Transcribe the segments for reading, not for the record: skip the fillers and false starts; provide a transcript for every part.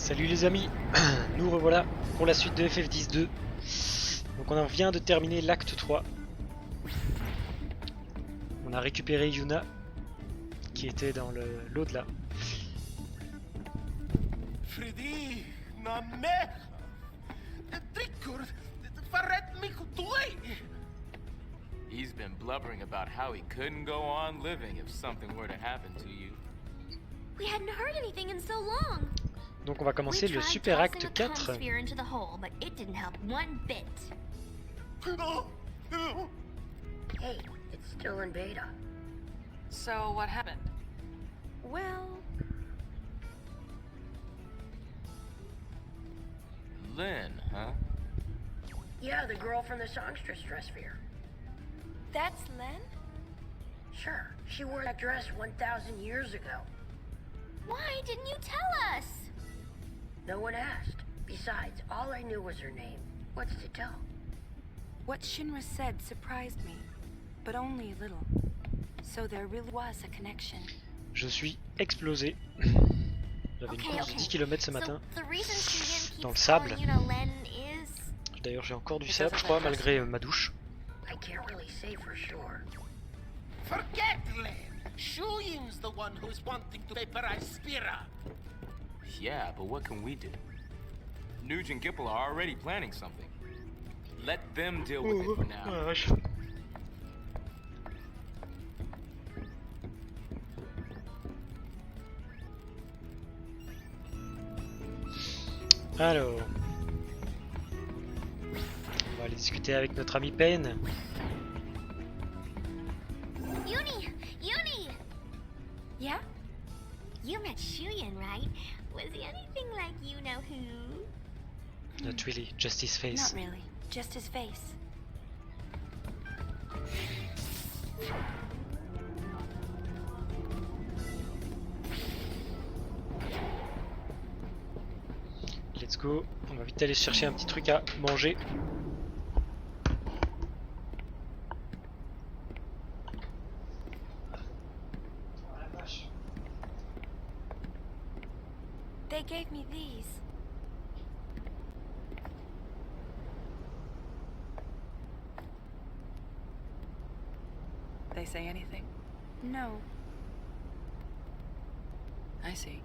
Salut les amis, nous revoilà pour la suite de FF10-2. Donc on en vient de terminer l'acte 3. On a récupéré Yuna qui était dans l'au-delà. Freddy, na merda! Drikker, verred me doei! He's been blubbering about how he couldn't go on living if something were to happen to you. We hadn't heard anything in so long. Donc on va commencer le super acte 4. Into the hole, but it didn't help one bit. Hey, it's still in beta. So what happened? Well... Lynn, huh? Yeah, the girl from the songstress dress fair. That's Len? Sure, she wore that dress 1,000 years ago. Why didn't you tell us? No one asked. Besides, all I knew was her name. What's to tell? What Shinra said surprised me, but only a little. So there really was a connection. Je suis explosé. J'avais une course de 10 km ce matin. Dans le sable. D'ailleurs j'ai encore du sable je crois malgré ma douche. I can't really say for sure. Forget Len! Shuyin's the one who's wanting to vaporize Spira! Yeah, but what can we do? Nuge and Gipple are already planning something. Let them deal with it for now. Oh, vache. Alors, on va aller discuter avec notre ami Pen. Uni! Yeah? You met Shuyan, right? Was he anything like you-know-who? Not really, just his face. Not really, just his face. Let's go, on va vite aller chercher un petit truc à manger. They gave me these. They say anything? No. I see.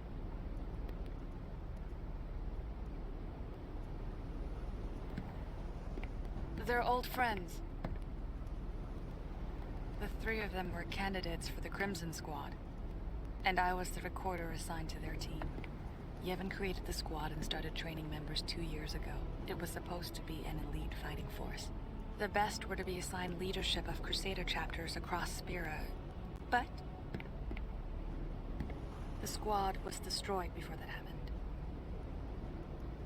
They're old friends. The three of them were candidates for the Crimson Squad, and I was the recorder assigned to their team. Yevon created the squad and started training members 2 years ago. It was supposed to be an elite fighting force. The best were to be assigned leadership of Crusader chapters across Spira, but the squad was destroyed before that happened.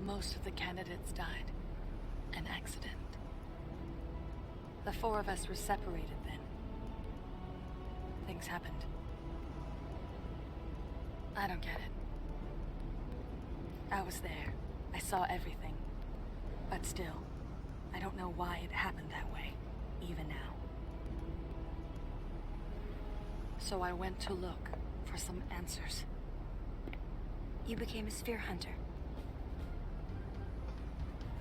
Most of the candidates died. An accident. The four of us were separated then. Things happened. I don't get it. I was there. I saw everything. But still, I don't know why it happened that way, even now. So I went to look for some answers. You became a sphere hunter.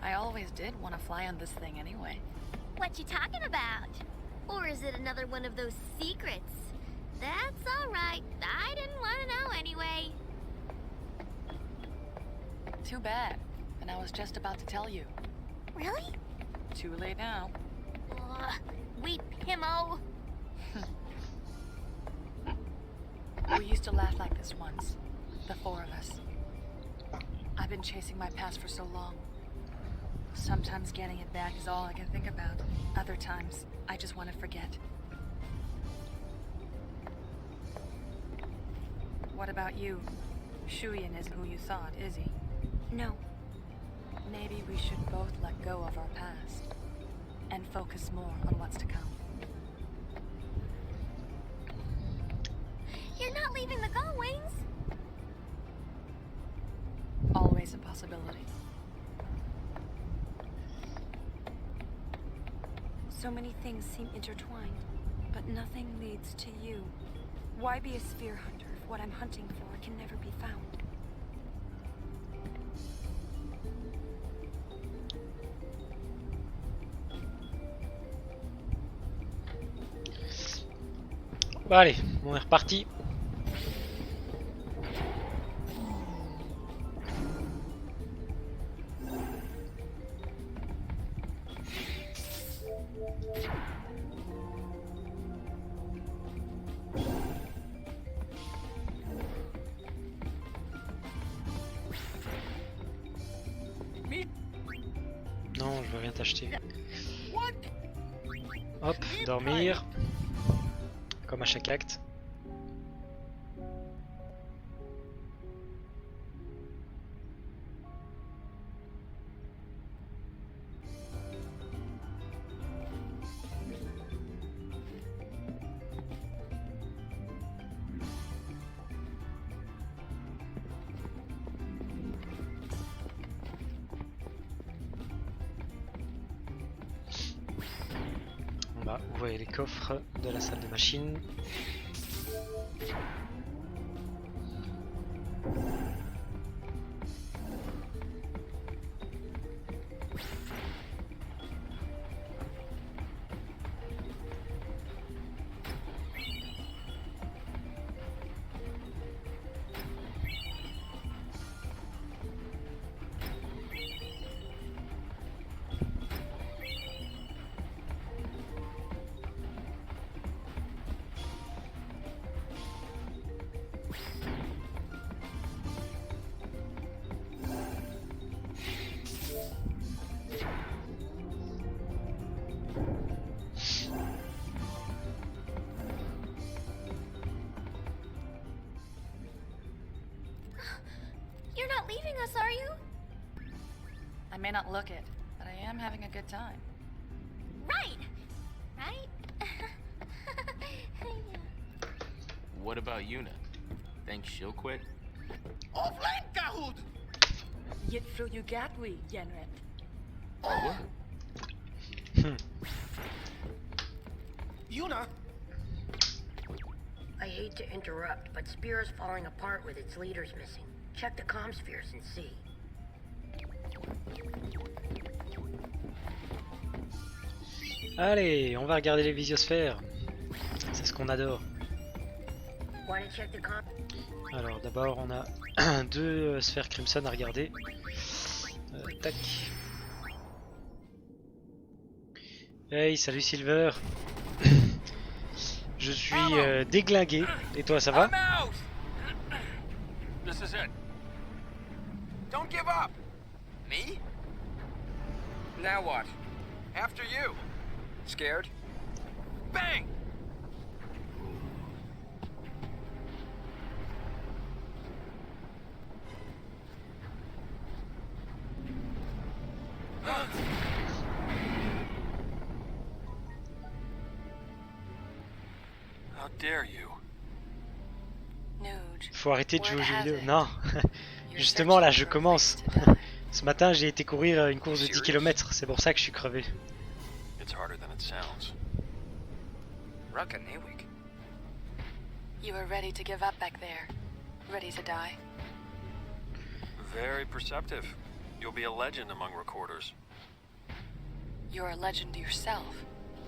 I always did want to fly on this thing anyway. What you talking about? Or is it another one of those secrets? That's alright. I didn't want to know anyway. Too bad. And I was just about to tell you. Really? Too late now. We Pimo. We used to laugh like this once. The four of us. I've been chasing my past for so long. Sometimes getting it back is all I can think about. Other times, I just want to forget. What about you? Shuyan isn't who you thought, is he? No. Maybe we should both let go of our past and focus more on what's to come. You're not leaving the Gull Wings. Always a possibility. So many things seem intertwined, but nothing leads to you. Why be a sphere hunter if what I'm hunting for can never be found? Bon, allez, on est reparti. Non, je veux rien t'acheter. Hop, dormir. Comme à chaque acte. On va ouvrir les coffres de la salle de machine. You're not leaving us, are you? I may not look it, but I am having a good time. Right. Right? What about Yuna? Think she'll quit? Of Lenkahud! Yet fru you gatwi, Yenret. What? Yuna, I hate to interrupt, but Spear is falling apart with its leaders missing. Check the comm spheres and see. Allez, on va regarder les visiosphères. C'est ce qu'on adore. Want to check the comm? Alors d'abord on a deux sphères Crimson à regarder. Tac. Hey, salut Silver. Je suis déglingué. Et toi, ça va? I'm out! This is it. Don't give up. Me? Now what? After you. Scared? Bang! How dare you? Nuge. Faut arrêter de jouer aux jeux Word vidéo. has it. Non. You're Justement là, je searching for a commence. place to die. Ce matin, j'ai été courir une course de 10 km. C'est pour ça que je suis crevé. It's harder than it sounds. Ruckanewig. You were ready to give up back there. Ready to die. Very perceptive. You'll be a legend among recorders. You're a legend yourself.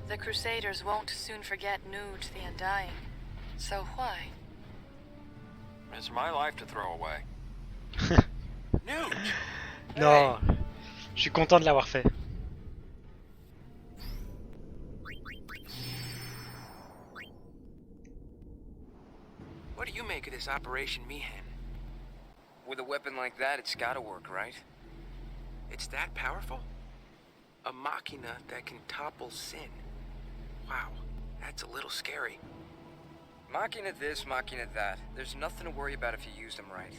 The Crusaders won't soon forget Nuge the Undying. So why? It's my life to throw away. Nuge! Non. Je suis content de l'avoir fait. What do you make of this Operation Meehan? With a weapon like that, it's gotta work, right? it's that powerful? A machina that can topple sin. Wow, that's a little scary. Machina this, machina that. There's nothing to worry about if you use them right.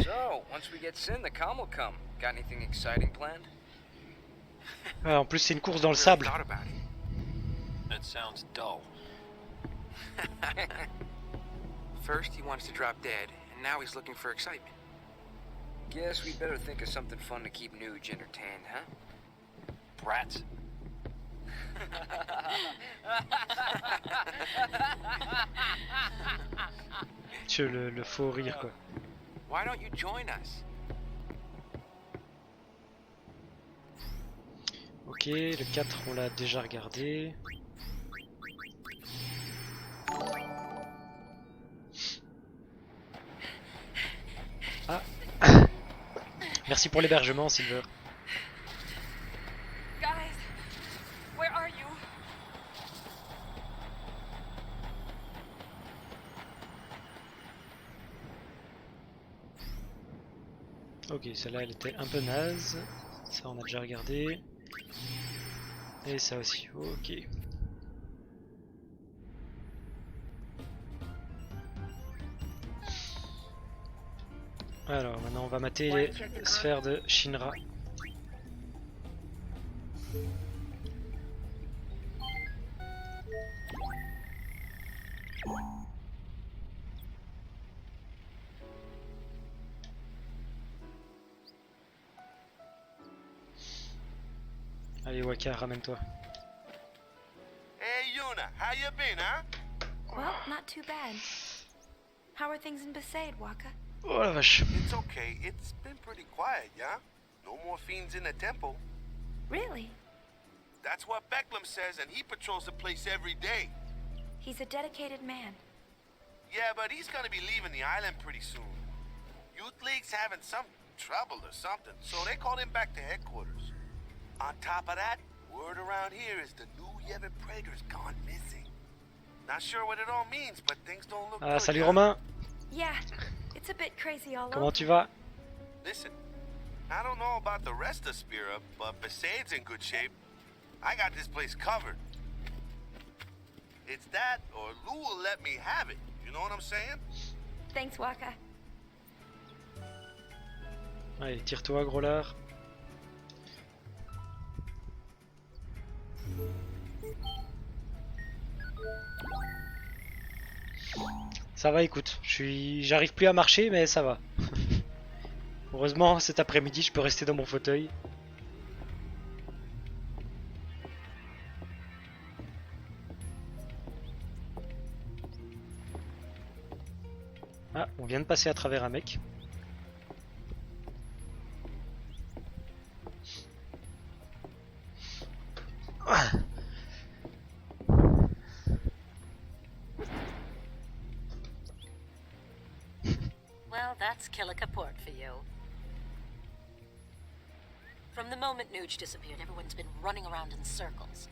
So, once we get Sin, the calm will come. Got anything exciting planned? Ah, en plus, c'est une course dans le Really sable. thought about it. It sounds dull. First he wants to drop dead, and now he's looking for excitement. Guess we better think of something fun to keep Nuge entertained, huh? Brats. Tu le faux rire quoi. Why don't you join us? Ok, Ok, le 4 on l'a déjà regardé. Ah. Merci pour l'hébergement, Silver. Guys, where are you? Ok, celle-là elle était un peu naze. Ça on a déjà regardé. Et ça aussi, ok. Alors maintenant on va mater les sphères de Shinra. Allez Waka, ramène-toi. Hey Yuna, how you been, huh? Well, not too bad. How are things in Besaid, Waka? Oh la vache. It's okay. It's been pretty quiet, yeah? No more fiends in the temple. Really? That's what Becklem says, and he patrols the place every day. He's a dedicated man. Yeah, but he's gonna be leaving the island pretty soon. Youth League's having some trouble or something, so they called him back to headquarters. On top of that, word around here is the new Yevon Praetor's gone missing. Not sure what it all means, but things don't look Ah good. salut yeah? Romain. Yeah, it's a bit crazy all Comment over. tu vas? Listen, I don't know about the rest of Spira, but Besaid's in good shape. I got this place covered. It's that, or Lou will let me have it. You know what I'm saying? Thanks, Waka. Allez, tire-toi gros lard. Ça va, écoute, j'arrive plus à marcher mais ça va. Heureusement cet après-midi je peux rester dans mon fauteuil. Ah, on vient de passer à travers un mec. Ah. Well, that's Killicaport for you. From the moment Nuge disappeared, everyone's been running around in circles.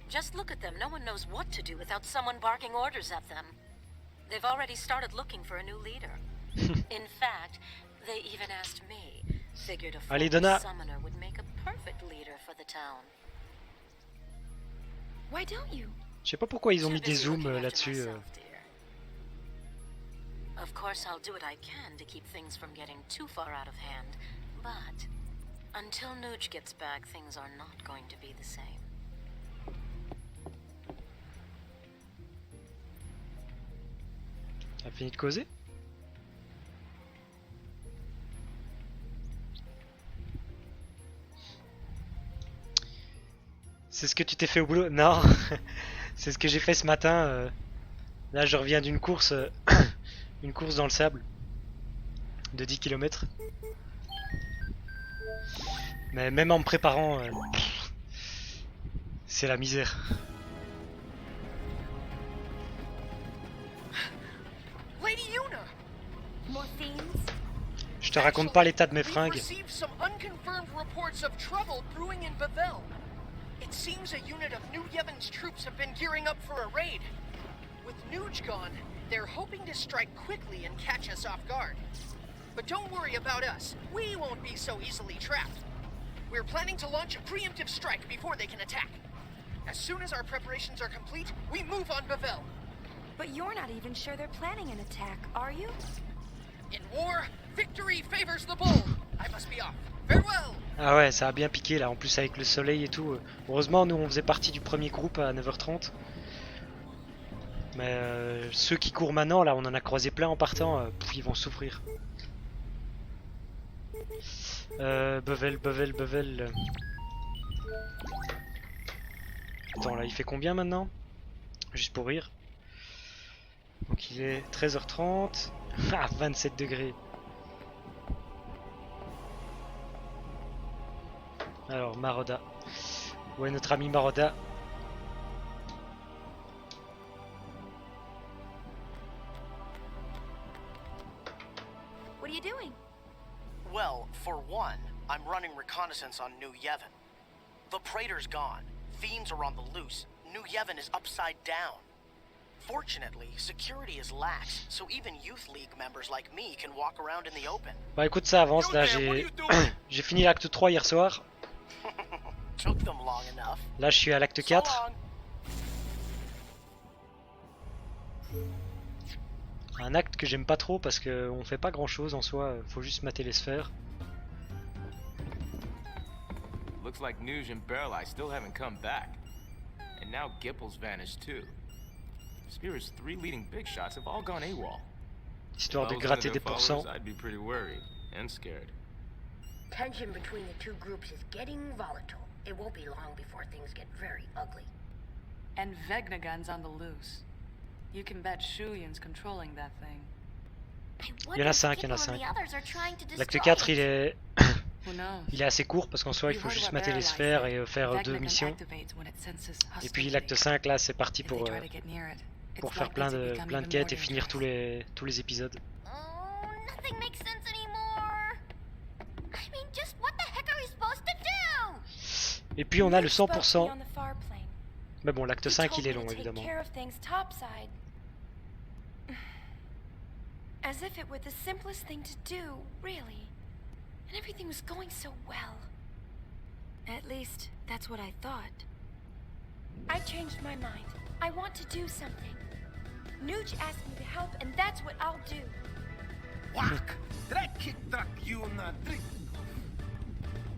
Just look at them. No one knows what to do without someone barking orders at them. They've already started looking for a new leader. In fact, they even asked me. Figured a Allez, former Donna. summoner would make a perfect leader for the town. Why don't you? Je sais pas pourquoi ils ont Too mis des busy zooms looking after là-dessus. myself, dear. Of course, I'll do what I can to keep things from getting too far out of hand. But until Nuge gets back, things are not going to be the same. T'as fini de causer? C'est ce que tu t'es fait au boulot? Non, c'est ce que j'ai fait ce matin. Là, je reviens d'une course, une course dans le sable de 10 km. Mais même en me préparant, c'est la misère. Lady Yuna! More fiends? Je te raconte pas l'état de mes fringues. We've received some unconfirmed reports of trouble brewing in Bavel. It seems a unit of New Yevon's troops have been gearing up for a raid. With Nuge gone, they're hoping to strike quickly and catch us off guard. But don't worry about us. We won't be so easily trapped. We're planning to launch a preemptive strike before they can attack. As soon as our preparations are complete, we move on Bavel. But you're not even sure they're planning an attack, are you? In war, victory favors the bold. I must be off. Farewell! Ah ouais, ça a bien piqué là, en plus avec le soleil et tout. Heureusement, nous on faisait partie du premier groupe à 9h30. Mais ceux qui courent maintenant, là, on en a croisé plein en partant, ils vont souffrir. Bevel. Attends, là, il fait combien maintenant? Juste pour rire. Donc il est 13h30. Ah, 27 degrés. Alors, Maroda. Où est notre ami Maroda? What are you doing? Well, for one, I'm running reconnaissance on New Yevon. The Praetor's gone. Fiends are on the loose. New Yevon is upside down. Fortunately, security is lax, so even Youth League members like me can walk around in the open. Bah écoute, ça avance là, j'ai fini l'acte 3 hier soir. Took them long enough. Là, je suis à l'acte 4. So long. Un acte que j'aime pas trop parce qu'on fait pas grand chose en soi, faut juste mater les sphères. Looks like Nuge and Barreleye still haven't come back. And now Gipple's vanished too. Spear's 3 leading big shots have all gone AWOL. Histoire de gratter des pourcents. I'd be pretty worried and scared. Tension between the two groups is getting volatile. It won't be long before things get very ugly. And Vegnagun's on the loose. You can bet Shuyin's controlling that thing. Il y en a 5, il y en a 5. L'acte 4 il est... il est assez court parce qu'en soi il faut juste mater les sphères et faire 2 missions. Et puis l'acte 5 là c'est parti pour faire plein de quêtes et finir tous les épisodes. Et puis on a le 100%. Mais bon, l'acte 5 il est long évidemment. As if it were the simplest thing to do, really. And everything was going so well. At least, that's what I thought. I changed my mind. I want to do something. Nuge asked me to help, and that's what I'll do. Whack!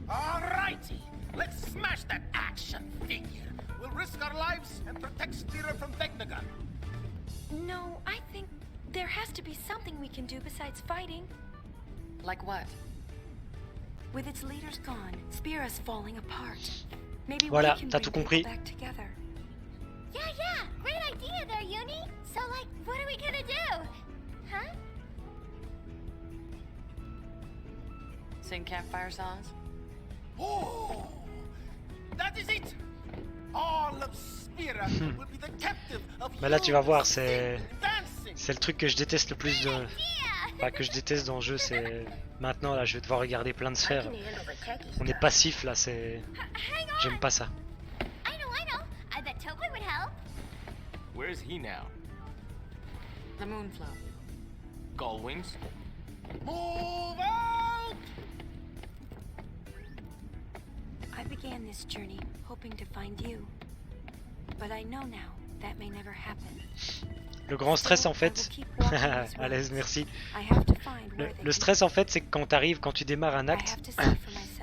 Alrighty, let's smash that action figure. We'll risk our lives and protect Spira from Vegnagun. No, I think there has to be something we can do besides fighting. Like what? With its leaders gone, Spira's falling apart. Maybe voilà, we can t'as bring tout compris. people back together. Yeah, great idea there, Uni. So, like, what are we gonna do? Huh? Sing campfire songs? Oh, that is it. All of Spira will be the captive of Mais là tu vas voir, dancing. c'est le truc que je déteste le plus de... Enfin que je déteste dans le jeu, c'est... Maintenant là je vais devoir regarder plein de sphères. On est passif là, c'est... J'aime pas ça. I know. I bet Tokoi would help. Where's he now? The Moonflow. Gullwings? Move out! I began this journey hoping to find you. But I know now that may never happen. Le grand stress en fait... à l'aise, merci. Le stress en fait c'est que quand t'arrives, quand tu démarres un acte,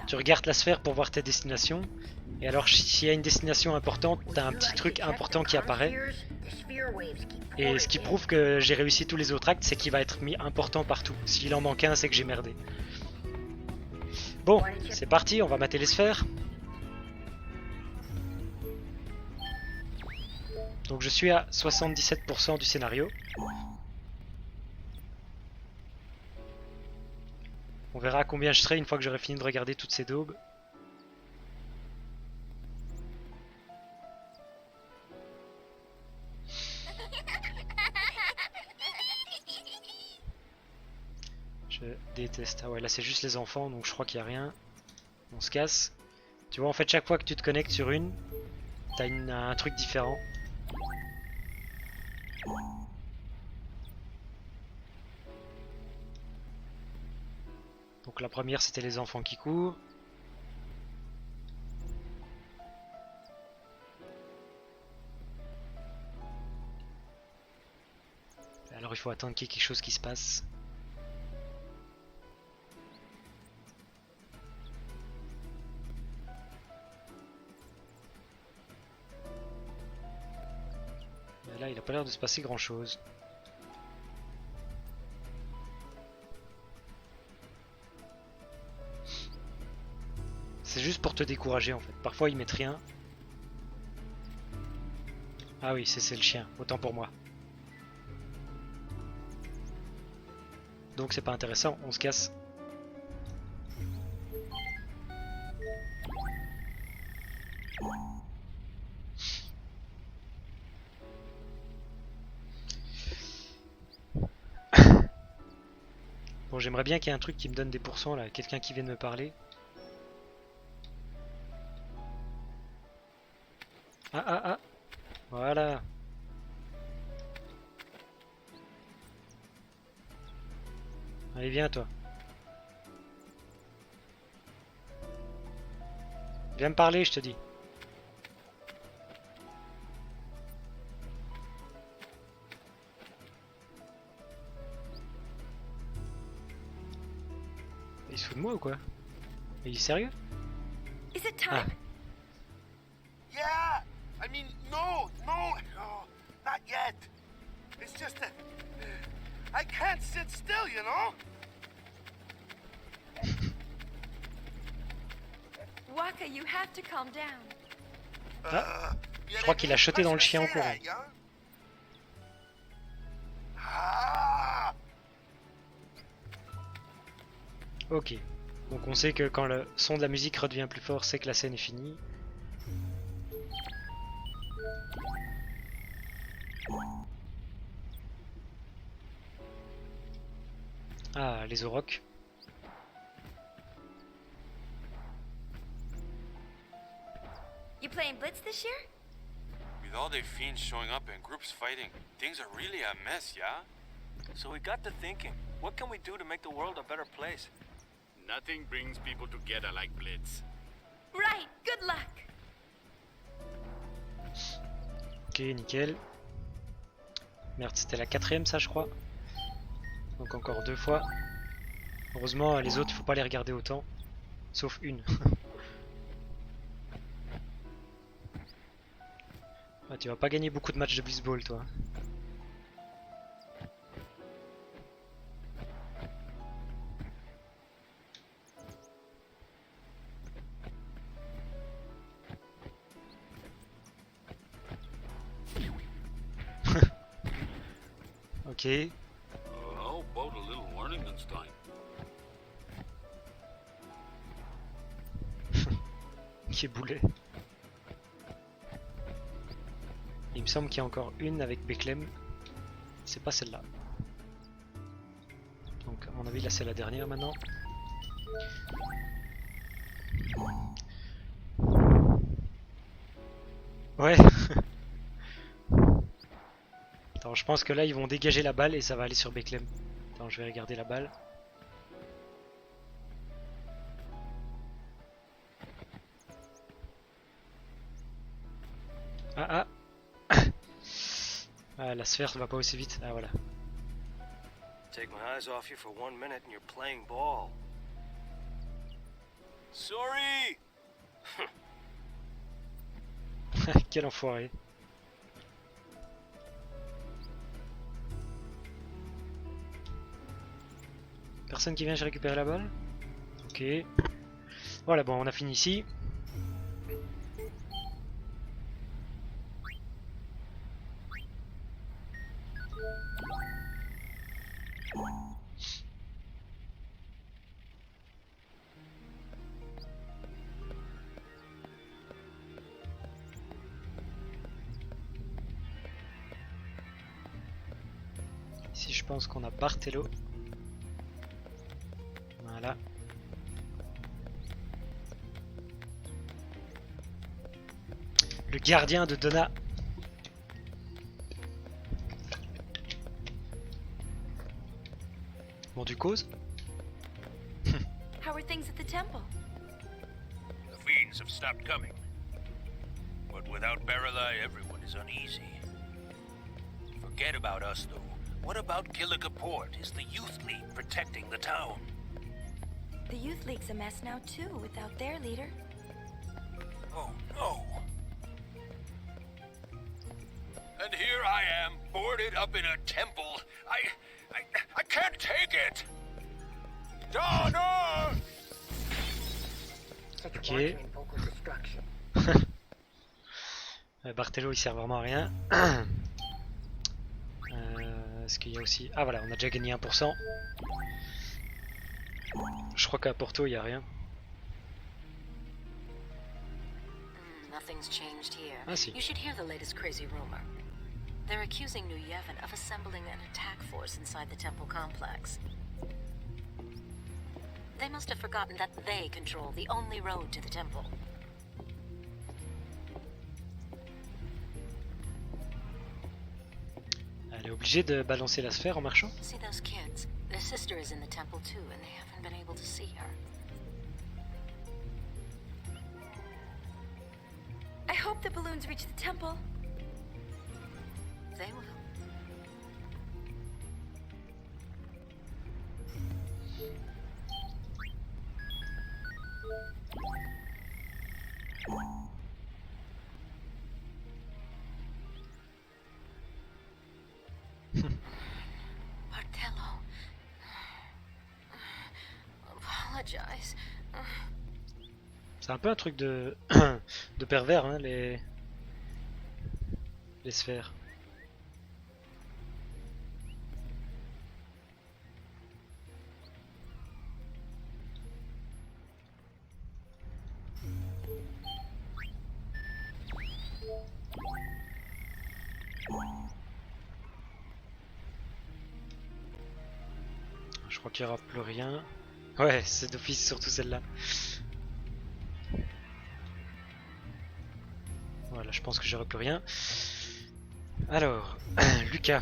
tu regardes la sphère pour voir ta destination. Et alors s'il y a une destination importante, t'as un petit truc important qui apparaît. Et ce qui prouve que j'ai réussi tous les autres actes, c'est qu'il va être mis important partout. S'il en manque un, c'est que j'ai merdé. Bon, c'est parti, on va mater les sphères. Donc je suis à 77% du scénario. On verra à combien je serai une fois que j'aurai fini de regarder toutes ces daubes. Je déteste. Ah ouais, là c'est juste les enfants, donc je crois qu'il n'y a rien. On se casse. Tu vois, en fait, chaque fois que tu te connectes sur une, t'as un truc différent. Donc la première c'était les enfants qui courent. Alors il faut attendre qu'il y ait quelque chose qui se passe. Et là il a pas l'air de se passer grand chose. C'est juste pour te décourager en fait. Parfois ils mettent rien. Ah oui, c'est le chien, autant pour moi. Donc c'est pas intéressant, on se casse. Bon, j'aimerais bien qu'il y ait un truc qui me donne des pourcents là, quelqu'un qui vienne me parler. Ah ah ah, voilà. Allez, viens toi. Viens me parler, je te dis. Il se fout de moi ou quoi? Il est sérieux? Is it time? Yeah! I mean, no, not yet. It's just that I can't sit still, you know? Waka, you have to calm down. Ah, je crois qu'il a shoté dans le chien en courant. Ok, donc on sait que quand le son de la musique redevient plus fort, c'est que la scène est finie. Ah, les aurochs. You playing Blitz this year? With all the fiends showing up and groups fighting, things are really a mess, yeah? So we got to thinking, what can we do to make the world a better place? Nothing brings people together like Blitz. Right, good luck. Ok, nickel. Merde, c'était la 4ème ça je crois. Donc encore 2 fois. Heureusement les autres il faut pas les regarder autant. Sauf une. Ah, tu vas pas gagner beaucoup de matchs de baseball toi. Ok. How about a little warning this time? Qui est boulet. Il me semble qu'il y a encore une avec Becklem. C'est pas celle-là. Donc à mon avis là c'est la dernière maintenant. Ouais. Attends, je pense que là ils vont dégager la balle et ça va aller sur Becklem. Attends, je vais regarder la balle. Ah ah. Ah, la sphère va pas aussi vite. Ah voilà. Take my eyes off you for 1 minute and you're playing ball. Sorry! Quel enfoiré. Personne qui vient récupérer la balle? Ok. Voilà, bon, on a fini ici. Ici, je pense qu'on a Bartello. Voilà. Le gardien de Donna. Bon, du cause. How are things at the temple? The fiends have stopped coming. But without Baralai, everyone is uneasy. Forget about us, though. What about Gilliga Port? Is the Youth League protecting the town? The Youth League's a mess now, too, without their leader. Oh, no. And here I am, boarded up in a temple. I can't take it! Donna! Ok. Bartello il sert vraiment à rien. Est-ce qu'il y a aussi... Ah voilà, on a déjà gagné 1%. Je crois qu'à Porto il n'y a rien. Nothing's changed here. Ah si. You should hear the latest crazy rumor. They're accusing New Yevon of assembling an attack force inside the temple complex. They must have forgotten that they control the only road to the temple. Elle est obligée de balancer la sphère en marchant. See those kids? Their sister is in the temple too, and they haven't been able to see her. I hope the balloons reach the temple. They will. Bartello. Apologize. C'est un peu un truc de de pervers, hein, les sphères. Je crois qu'il n'y aura plus rien. Ouais, c'est d'office, surtout celle-là. Voilà, je pense que j'aurai plus rien. Alors, Lucas.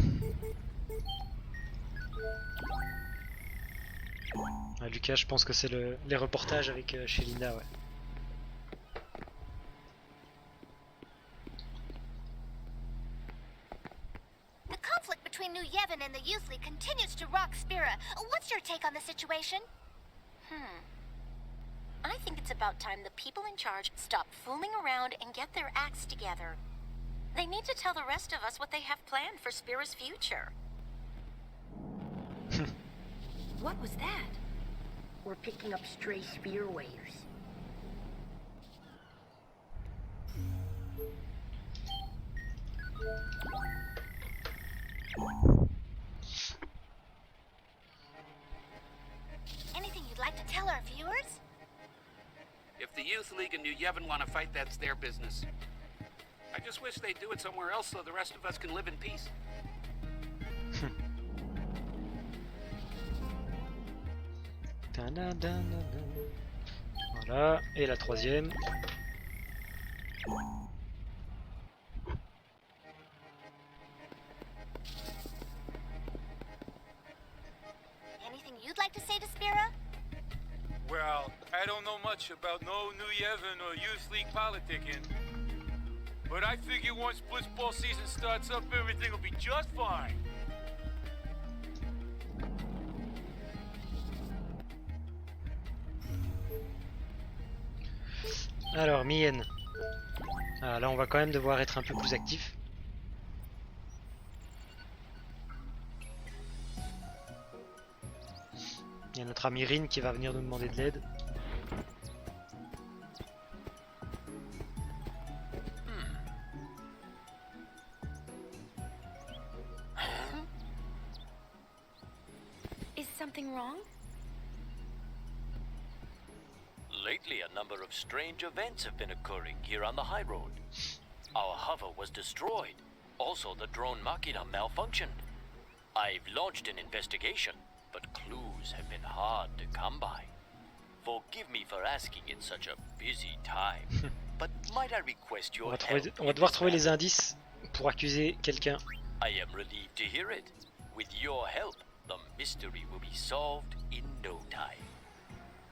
Ah, Lucas, je pense que c'est les reportages avec chez Linda, ouais. The conflict between New Yevon and the Youth League continues to rock Spira. What's your take on the situation? I think it's about time the people in charge stop fooling around and get their acts together. They need to tell the rest of us what they have planned for Spira's future. What was that? We're picking up stray spear waves. Anything you'd like to tell our viewers? If the Youth League and New Yevon want to fight, that's their business. I just wish they'd do it somewhere else so the rest of us can live in peace. Voilà, et la troisième. Anything you'd like to say to Spira? Well, I don't know much about no New Yevon or Youth League politicking. But I figure once blitzball season starts up, everything will be just fine. Alors, Mien. Ah, là, on va quand même devoir être un peu plus actif. Il y a notre ami Rin qui va venir nous demander de l'aide. Is something wrong? Lately, a number of strange events have been occurring here on the high road. Our hover was destroyed. Also, the drone machina malfunctioned. I've launched an investigation, but clues have been hard to come by. Forgive me for asking in such a busy time, but might I request your help? On va devoir trouver les indices pour accuser quelqu'un. I am relieved to hear it. With your help, the mystery will be solved in no time.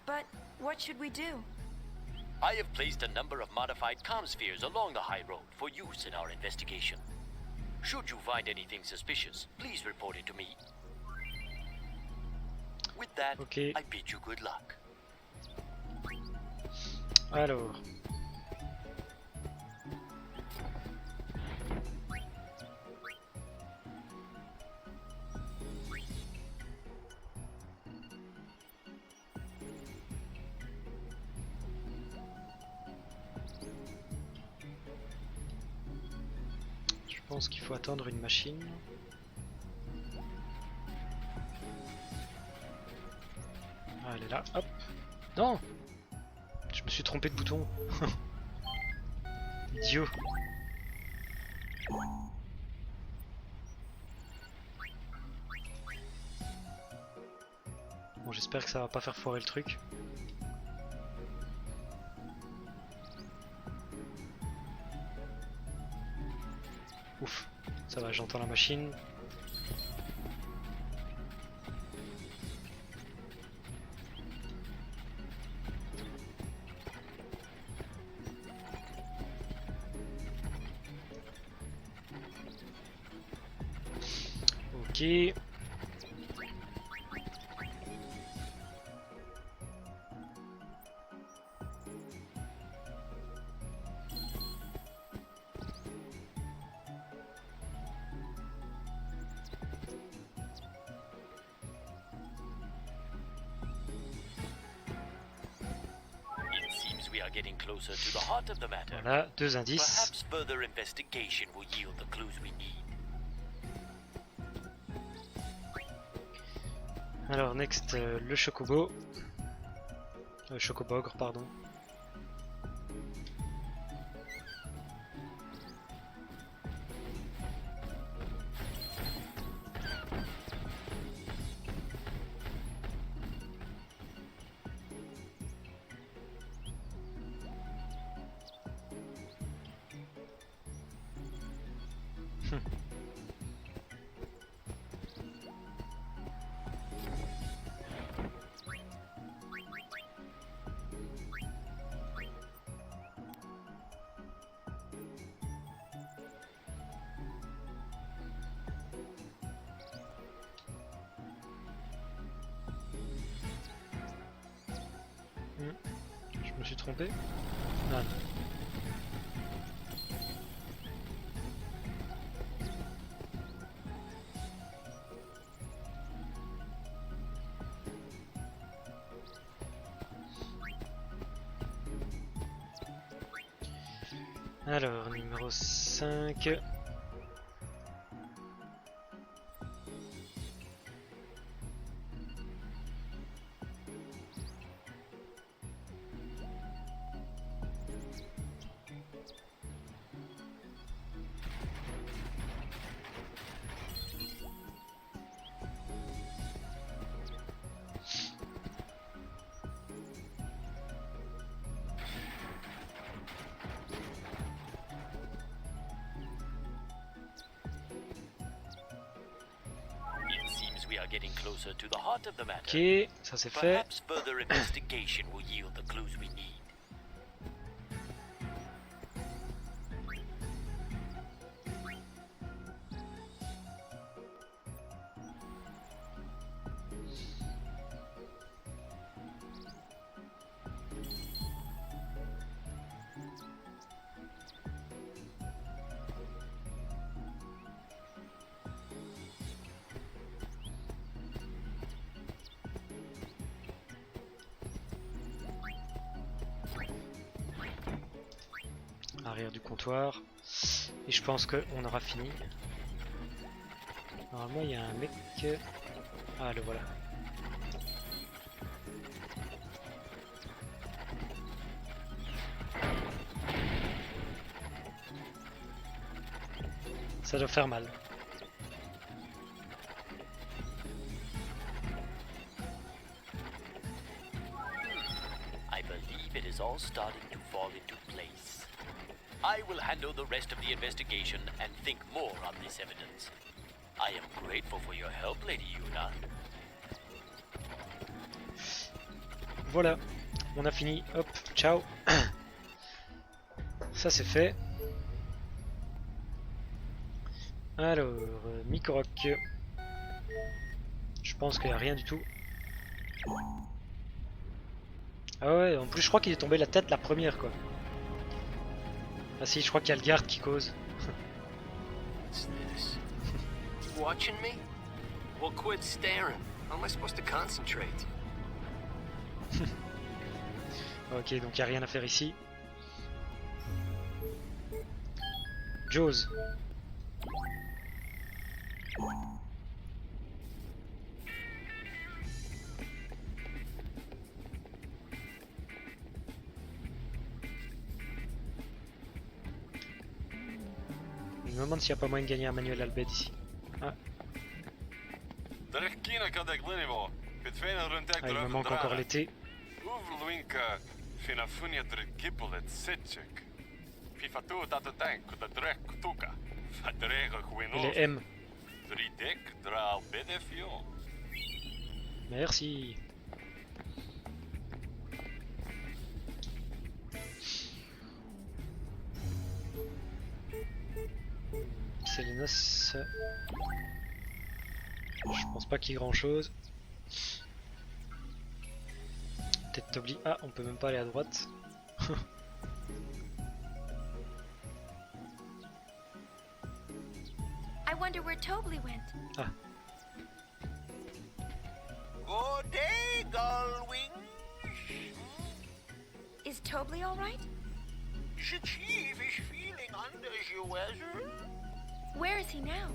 But what should we do? I have placed a number of modified comm spheres along the high road for use in our investigation. Should you find anything suspicious, please report it to me. With that, okay. I bid you good luck. Alors. Je pense qu'il faut attendre une machine. Ah, elle est là, hop. Non! Je me suis trompé de bouton. Idiot. Bon, j'espère que ça va pas faire foirer le truc. Ouf, ça va, j'entends la machine. Ok. We are getting closer to the heart of the matter. Voilà, 2 indices. Perhaps further investigation will yield the clues we need. Alors next, le chocobo. Chocobogre, pardon. Je me suis trompé? Ah non. Alors, numéro 5. We are getting closer to the heart of the matter. Ok, ça c'est fait. Perhaps further investigation will yield the clues we need. Arrière du comptoir. Et je pense qu'on aura fini. Normalement il y a un mec... Ah, le voilà. Ça doit faire mal. I believe it is all starting to fall into place. I will handle the rest of the investigation and think more on this evidence. I am grateful for your help, Lady Yuna. Voilà, on a fini. Hop, ciao. Ça c'est fait. Alors, Mikoroc. Je pense qu'il n'y a rien du tout. Ah ouais, en plus je crois qu'il est tombé la tête la première quoi. Ah si, je crois qu'il y a le garde qui cause. What's this? Watching me? Well, quit staring. How am I supposed to concentrate? Ok, donc il n'y a rien à faire ici. Jaws. Je me demande s'il n'y a pas moyen de gagner un manuel Albed ici. Ah. Ah, il me manque encore l'été. Et les M. Merci. C'est les noces. Je pense pas qu'il y ait grand chose. Peut-être t'oublies. Ah, on peut même pas aller à droite. I wonder where Tobly went. Ah. Good day, Gullwing. Is Tobly all right? The chief is feeling under the weather. Where is he now?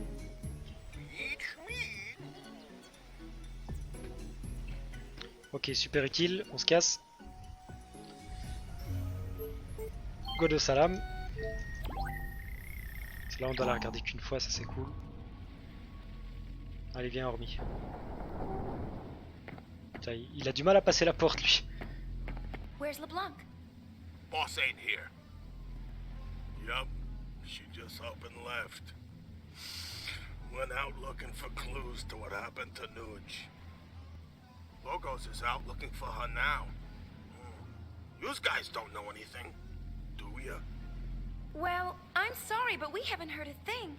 It's me. Ok, super utile, on se casse. Godo salam. Là on doit la regarder qu'une fois, ça c'est cool. Allez viens Hormis. Putain, il a du mal à passer la porte lui. Where's LeBlanc? Boss ain't here. Yup, she just up and left. Went out looking for clues to what happened to Nuge. Logos is out looking for her now. You guys don't know anything, do ya? Well, I'm sorry, but we haven't heard a thing.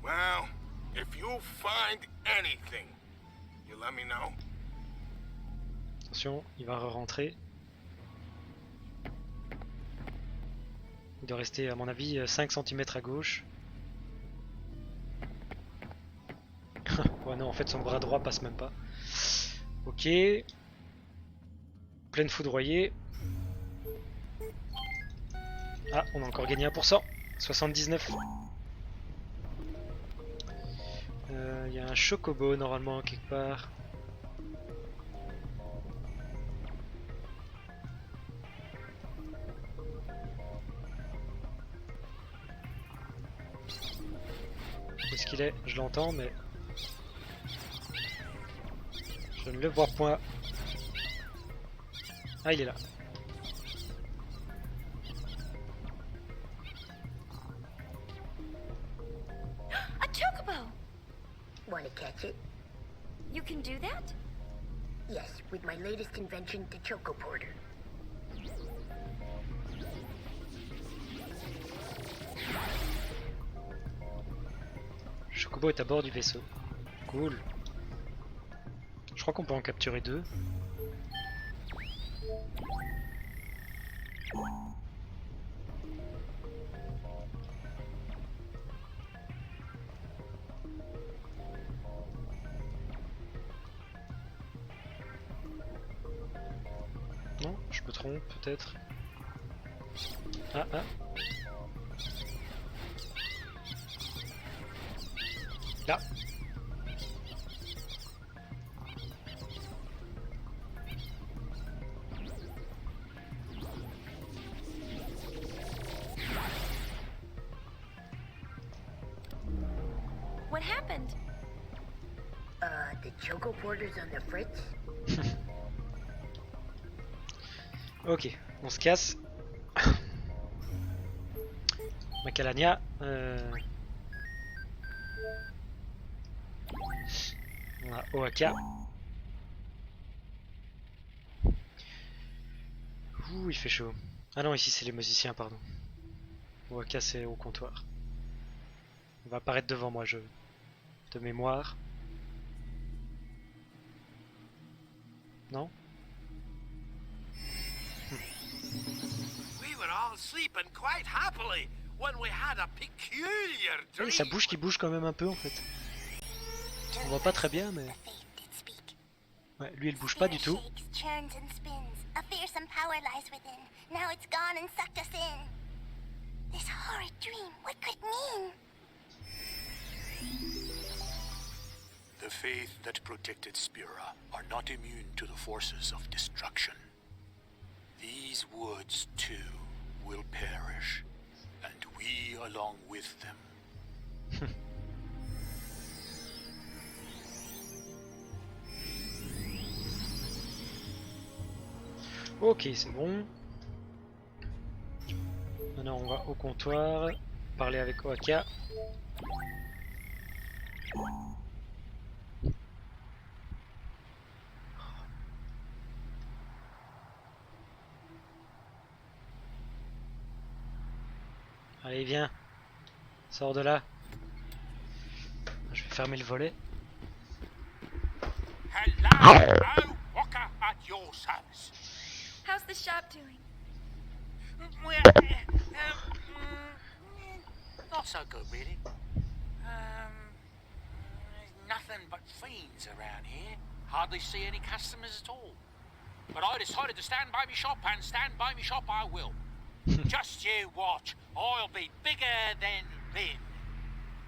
Well, if you find anything, you let me know. Attention, il va re-rentrer. Il doit rester à mon avis 5 cm à gauche. Ouais non, en fait son bras droit passe même pas. Ok. Pleine foudroyée. Ah, on a encore gagné 1%. 79. Il y a un chocobo normalement quelque part. Où est-ce qu'il est? Je l'entends mais... je ne le vois point. Ah, il est là. A chocobo! Want to catch it? You can do that? Yes, with my latest invention, the Choco Porter. Le chocobo est à bord du vaisseau. Cool. Je crois qu'on peut en capturer 2. Non, je me trompe peut-être. Ah ah. Là. What happened? The Choco Porter's on the fritz? Ok, on se casse. Macalania. On a OAK. Ouh, il fait chaud. Ah non, ici c'est les musiciens, pardon. OAK c'est au comptoir. On va apparaître devant moi, je... de mémoire. Non? Oui, ça bouge qui bouge quand même un peu en fait. On voit pas très bien mais... Ouais, lui il bouge pas du tout. A fearsome power lies within. Now it's gone and sucked us in. This horrid dream, what could it mean? The faith that protected Spira are not immune to the forces of destruction. These woods, too, will perish, and we along with them. Ok, c'est bon. Maintenant on va au comptoir, parler avec Oaka. Allez, viens. Sors de là. Je vais fermer le volet. Hello, Walker at your service. How's the shop doing? Well, not so good, really. Nothing but fiends around here. Hardly see any customers at all. But I decided to stand by me shop, and stand by me shop I will. Just you watch. I'll be bigger than Vin.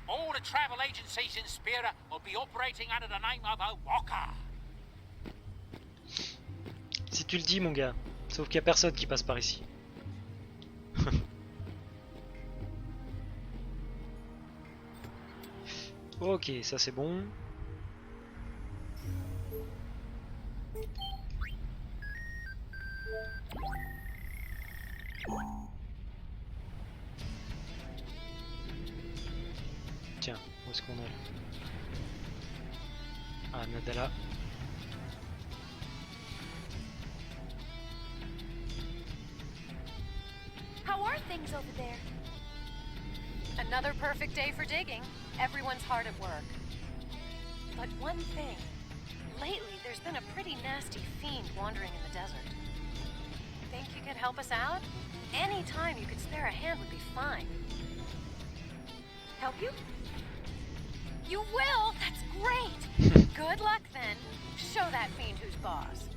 All the travel agencies in Spira will be operating under the name of a Walker. Si tu le dis, mon gars. Sauf qu'il n'y a personne qui passe par ici. Ok, ça c'est bon. Tiens, où est-ce qu'on est là? Ah, Nadala. How are things over there? Another perfect day for digging. Everyone's hard at work. But one thing. Lately, there's been a pretty nasty fiend wandering in the desert. Think you could help us out? Any time you could spare a hand would be fine. Help you? You will? That's great! Good luck, then. Show that fiend who's boss.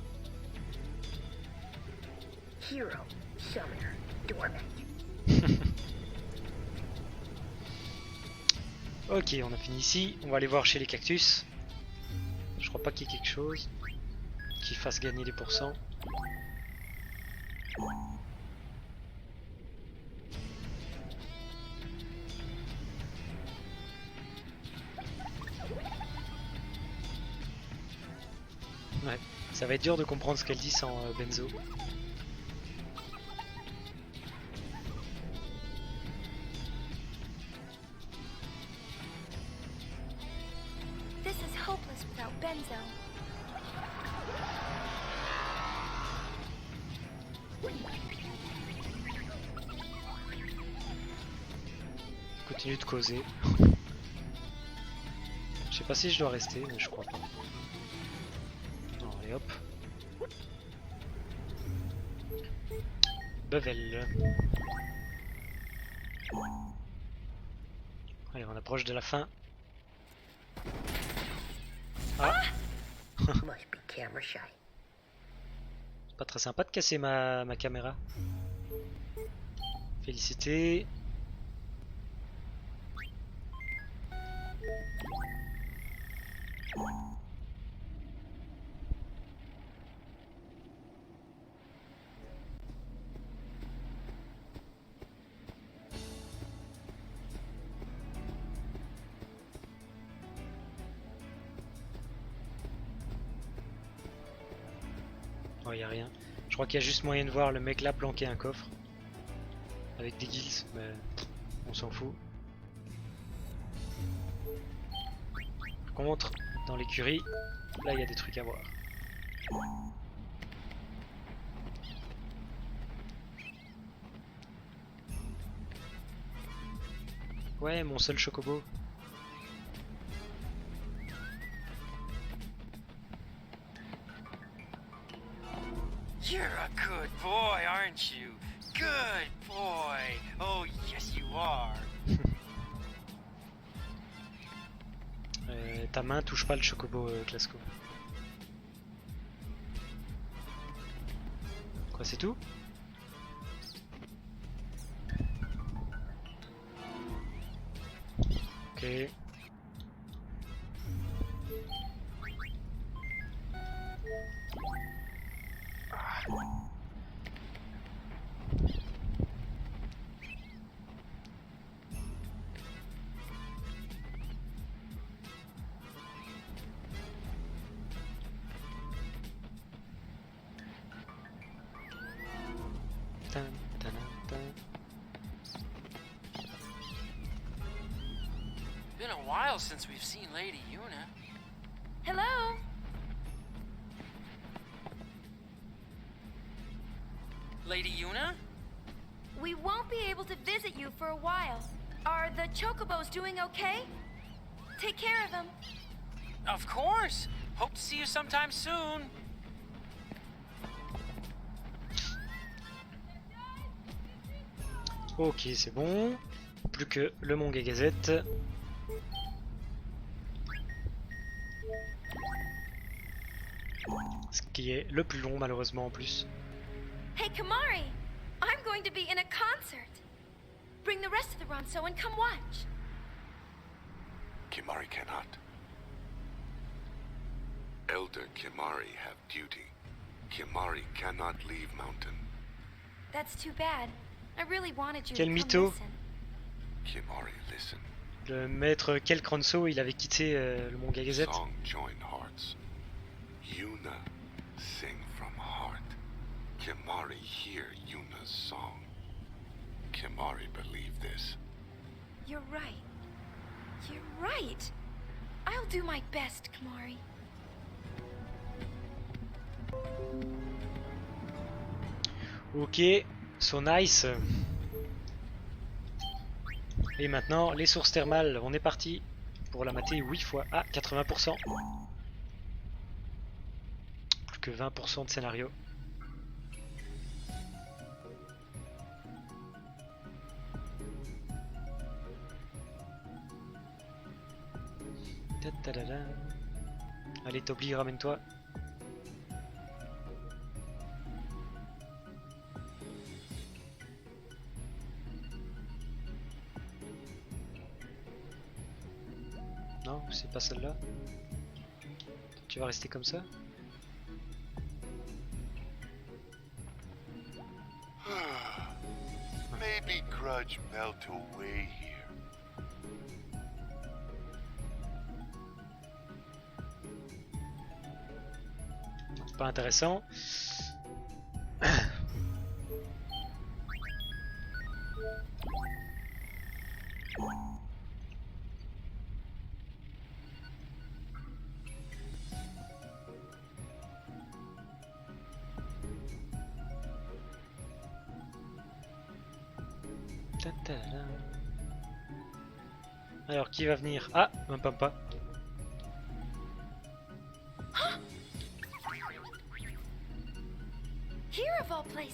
Hero, summoner, doormat. Ok, on a fini ici. On va aller voir chez les cactus. Je crois pas qu'il y ait quelque chose qui fasse gagner des pourcents. Ouais, ça va être dur de comprendre ce qu'elle dit sans Benzo. This is hopeless without Benzo. Continue de causer. Je sais pas si je dois rester, mais je crois pas. Non, allez hop. Bevel. Allez, on approche de la fin. Ah. Must be camera shy. C'est pas très sympa de casser ma caméra. Félicité. Oh, y a rien. Je crois qu'il y a juste moyen de voir le mec là planquer un coffre. Avec des guilds, mais on s'en fout. Par contre, dans l'écurie, là il y a des trucs à voir. Ouais, mon seul chocobo. You're a good boy, aren't you? Good boy. Oh, yes you are. Ta main touche pas le chocobo, Clasco. Quoi, c'est tout? Ok. Tin, tin, tin. Been a while since we've seen Lady Yuna. Hello? Lady Yuna? We won't be able to visit you for a while. Are the chocobos doing okay? Take care of them. Of course. Hope to see you sometime soon. Ok, c'est bon. Plus que le Manga Gazette. Ce qui est le plus long malheureusement en plus. Hey, Kamari! I'm going to be in a concert. Bring the rest of the Ronso and come watch. Kimari cannot. Elder Kimari have duty. Kimari cannot leave mountain. That's too bad. I really wanted you Quel to come mytho. listen. Kimari, listen. Le maître Kel Cronso, il avait quitté le Manga Gazette. Song join hearts. Yuna sing from heart. Kimari hear Yuna's song. Kimari believe this. You're right. You're right. I'll do my best, Kamari. Ok, so nice. Et maintenant, les sources thermales, on est parti pour la mater 8 fois. Ah, 80%. Plus que 20% de scénario. Allez, Tobli, ramène-toi. Non, c'est pas celle-là. Tu vas rester comme ça? Maybe grudge melt away here. Pas intéressant. Alors qui va venir? Ah, un pampa. Here of all places.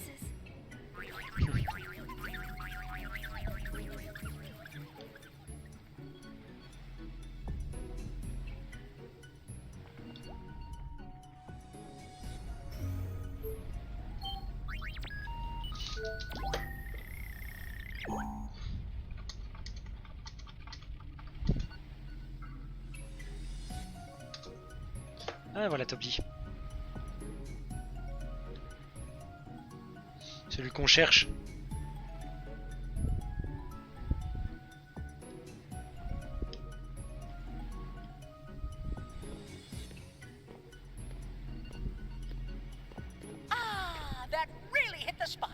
Ah voilà Toby. Celui qu'on cherche. Ah, that really hit the spot.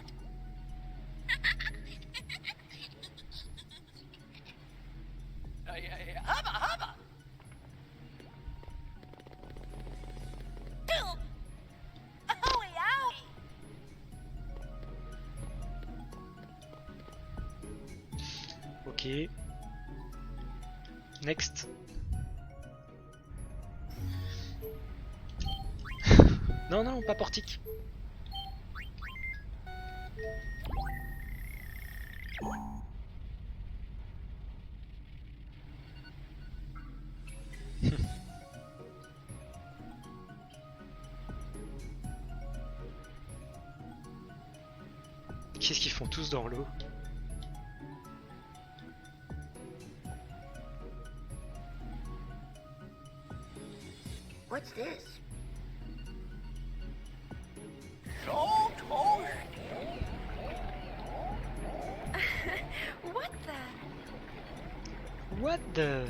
Hubba, hubba. Owie, owie. Ok. Next. Non, non, pas portique. Qu'est-ce qu'ils font tous dans l'eau? What's this? So toast. What the? What the?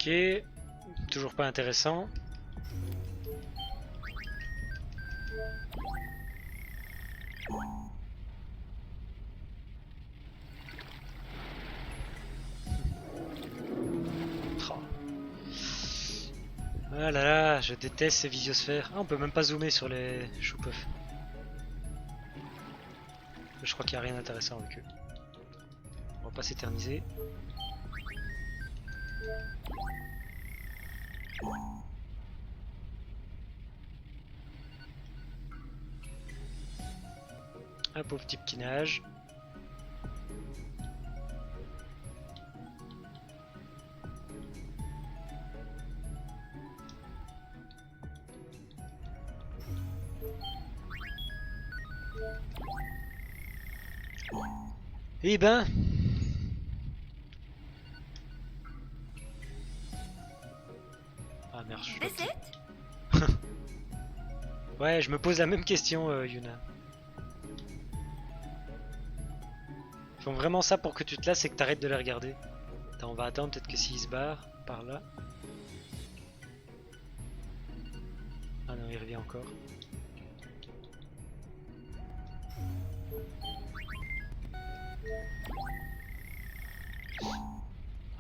Ok, toujours pas intéressant. Oh. Ah là là, je déteste ces visiosphères. Ah, on peut même pas zoomer sur les choupeufs. Je crois qu'il n'y a rien d'intéressant avec eux. On va pas s'éterniser. Un pauvre type qui nage. Eh ben... Ah merde, je suis bloqué. Ouais, je me pose la même question, Yuna. Ils font vraiment ça pour que tu te lasses et que t'arrêtes de les regarder. Attends, on va attendre, peut-être que s'ils se barrent par là. Ah non, il revient encore.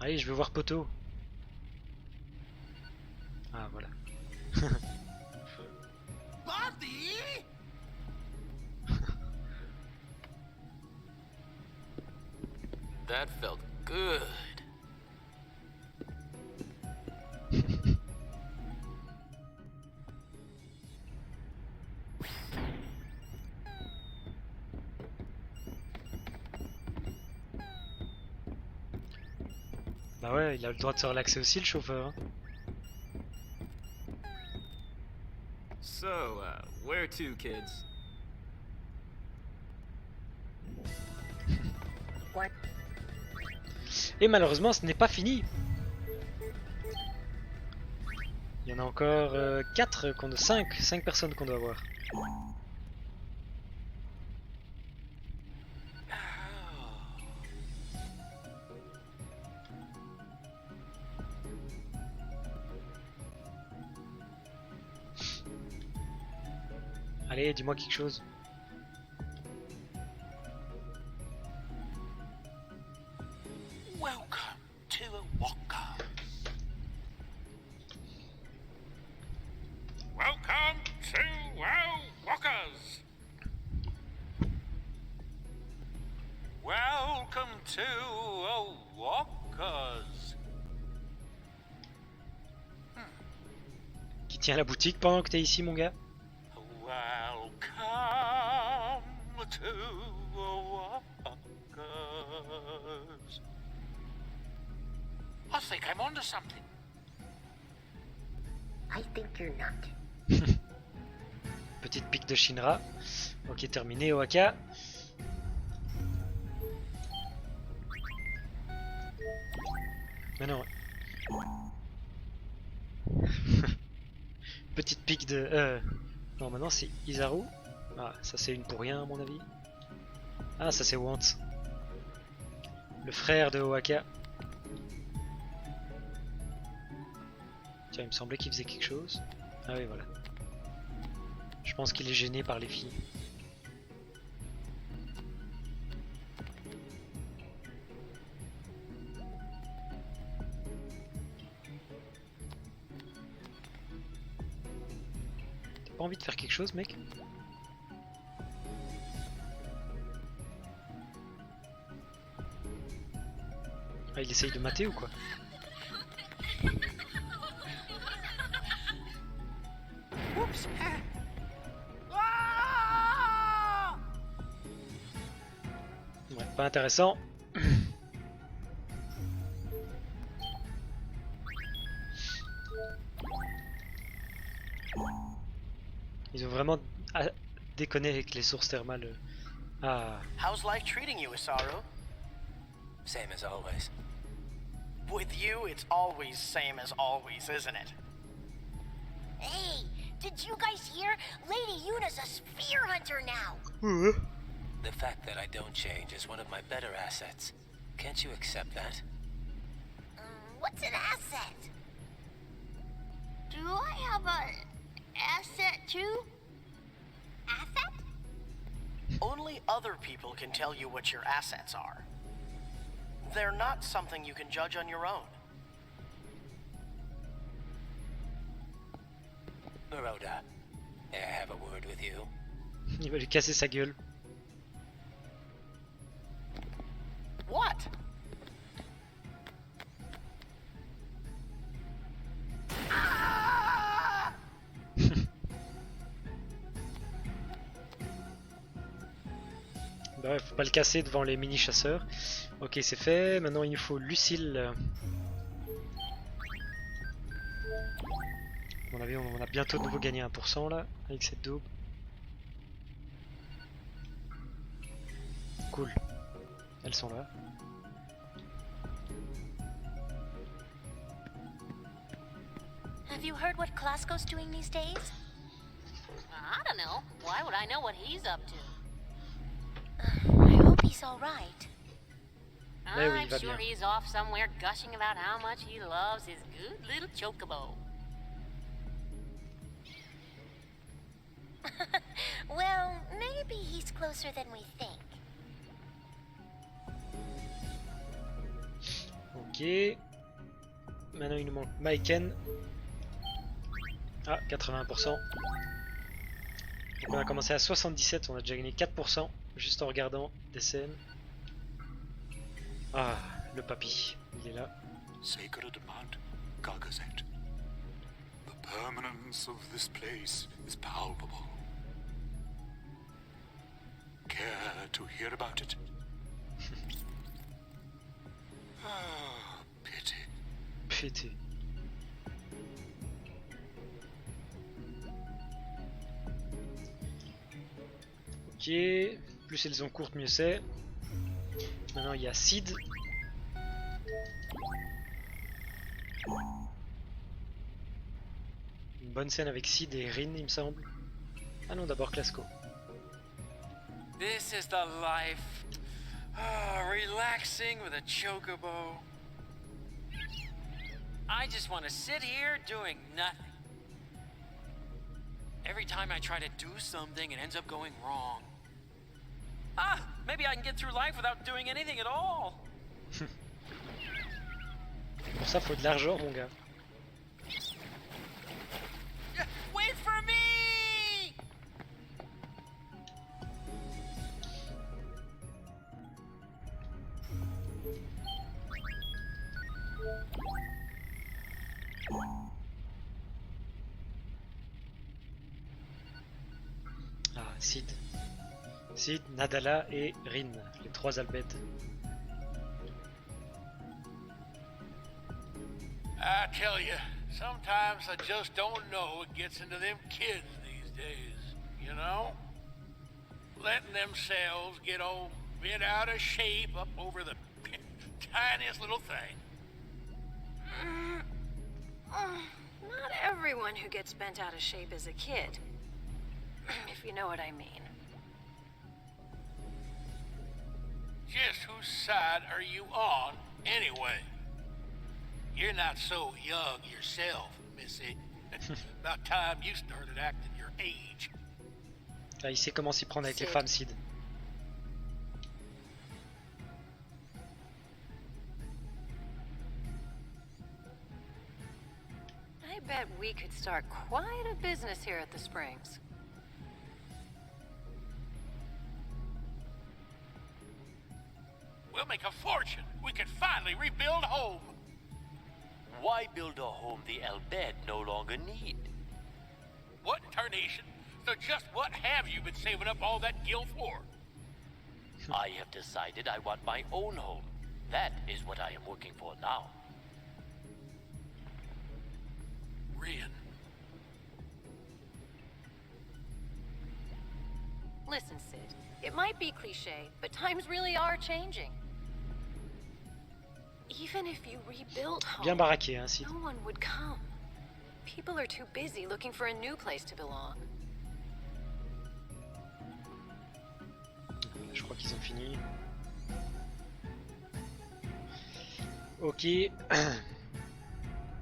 Allez, je veux voir Poto. Ah voilà. That felt good. Bah ouais, il a le droit de se relaxer aussi, le chauffeur. Hein. So, where to, kids? What? Et malheureusement, ce n'est pas fini. Il y en a encore 4 qu'on 5 personnes qu'on doit voir. Allez, dis-moi quelque chose. Welcome to Walker. Welcome to Walkers. Welcome to Walkers. Qui tient la boutique pendant que t'es ici, mon gars? Welcome to Walkers. I think I'm onto something. I think you're not. Petite pique de Shinra. Ok, terminé, Oaka. Mais non. Petite pique de... Non, maintenant c'est Izaru. Ah, ça c'est une pour rien à mon avis. Ah, ça c'est Want. Le frère de Oaka. Tiens, il me semblait qu'il faisait quelque chose. Ah oui, voilà. Je pense qu'il est gêné par les filles. T'as pas envie de faire quelque chose, mec? Ah, il essaye de mater ou quoi? Whoops! Ouais, pas intéressant. Ils ont vraiment déconné avec les sources thermales. Ah. How's life treating you, Isaru? Same as always. With you, it's always same as always, isn't it? Hey, did you guys hear? Lady Yuna's a spear hunter now. The fact that I don't change is one of my better assets. Can't you accept that? What's an asset? Do I have an asset too? Asset? Only other people can tell you what your assets are. They're not something you can judge on your own. Baroda, may I have a word with you? Il va lui casser sa gueule. What? Bah ouais, faut pas le casser devant les mini chasseurs. Ok, c'est fait. Maintenant il nous faut Lucille. À mon avis, on a bientôt de nouveau gagné 1% là avec cette daube. Cool. Elles sont là. Have you heard what Klasko's doing these days? I don't know. Why would I know what he's up to? I hope he's all right. Mais oui, I'm il va sure bien. he's off somewhere gushing about how much he loves his good little chocobo. Well, maybe he's closer than we think. Ok. Maintenant il nous manque Maiken. Ah, 81%. Donc on a commencé à 77, on a déjà gagné 4% juste en regardant des scènes. Ah, le papy, il est là. Sacred Mount Gargazet. The permanence of this place is palpable. Care to hear about it? Ah, pity. Pity. Ok, plus elles ont courtes, mieux c'est. Maintenant il y a Sid. Une bonne scène avec Sid et Rin, il me semble. Ah non, d'abord Klasko. This is the life. Relaxing with a chocobo. I just want to sit here doing nothing. Every time I try to do something, it ends up going wrong. Maybe I can get through life without doing anything at all. Pour ça, faut de l'argent, mon gars. Wait for me! Ah, Sid. Sid, Nadala et Rin, les trois Albed. I tell you, sometimes I just don't know what gets into them kids these days, you know? Letting themselves get all bent out of shape up over the tiniest little thing. Not everyone who gets bent out of shape is a kid. If you know what I mean. Just whose side are you on, anyway? You're not so young yourself, Missy. About time you started acting your age. Là, il sait comment s'y prendre avec les femmes, Sid. I bet we could start quite a business here at the Springs. We'll make a fortune. We can finally rebuild home. Why build a home the Albed no longer need? What in tarnation? So just what have you been saving up all that gil for? I have decided I want my own home. That is what I am working for now. Rin. Listen, Sid, it might be cliche, but times really are changing. Even if you rebuilt home, Bien baraqué, hein, Sid. no one would come. People are too busy looking for a new place to belong. Je crois qu'ils ont fini. Ok.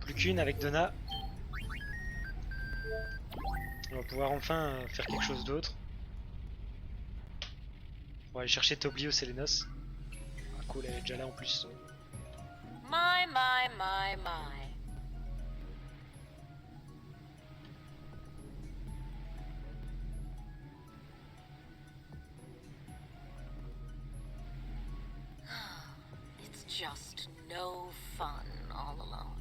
Plus qu'une avec Donna. On va pouvoir enfin faire quelque chose d'autre. On va aller chercher Tobli au Sélénos. Ah cool, elle est déjà là en plus. My, my, my, my. It's just no fun all alone.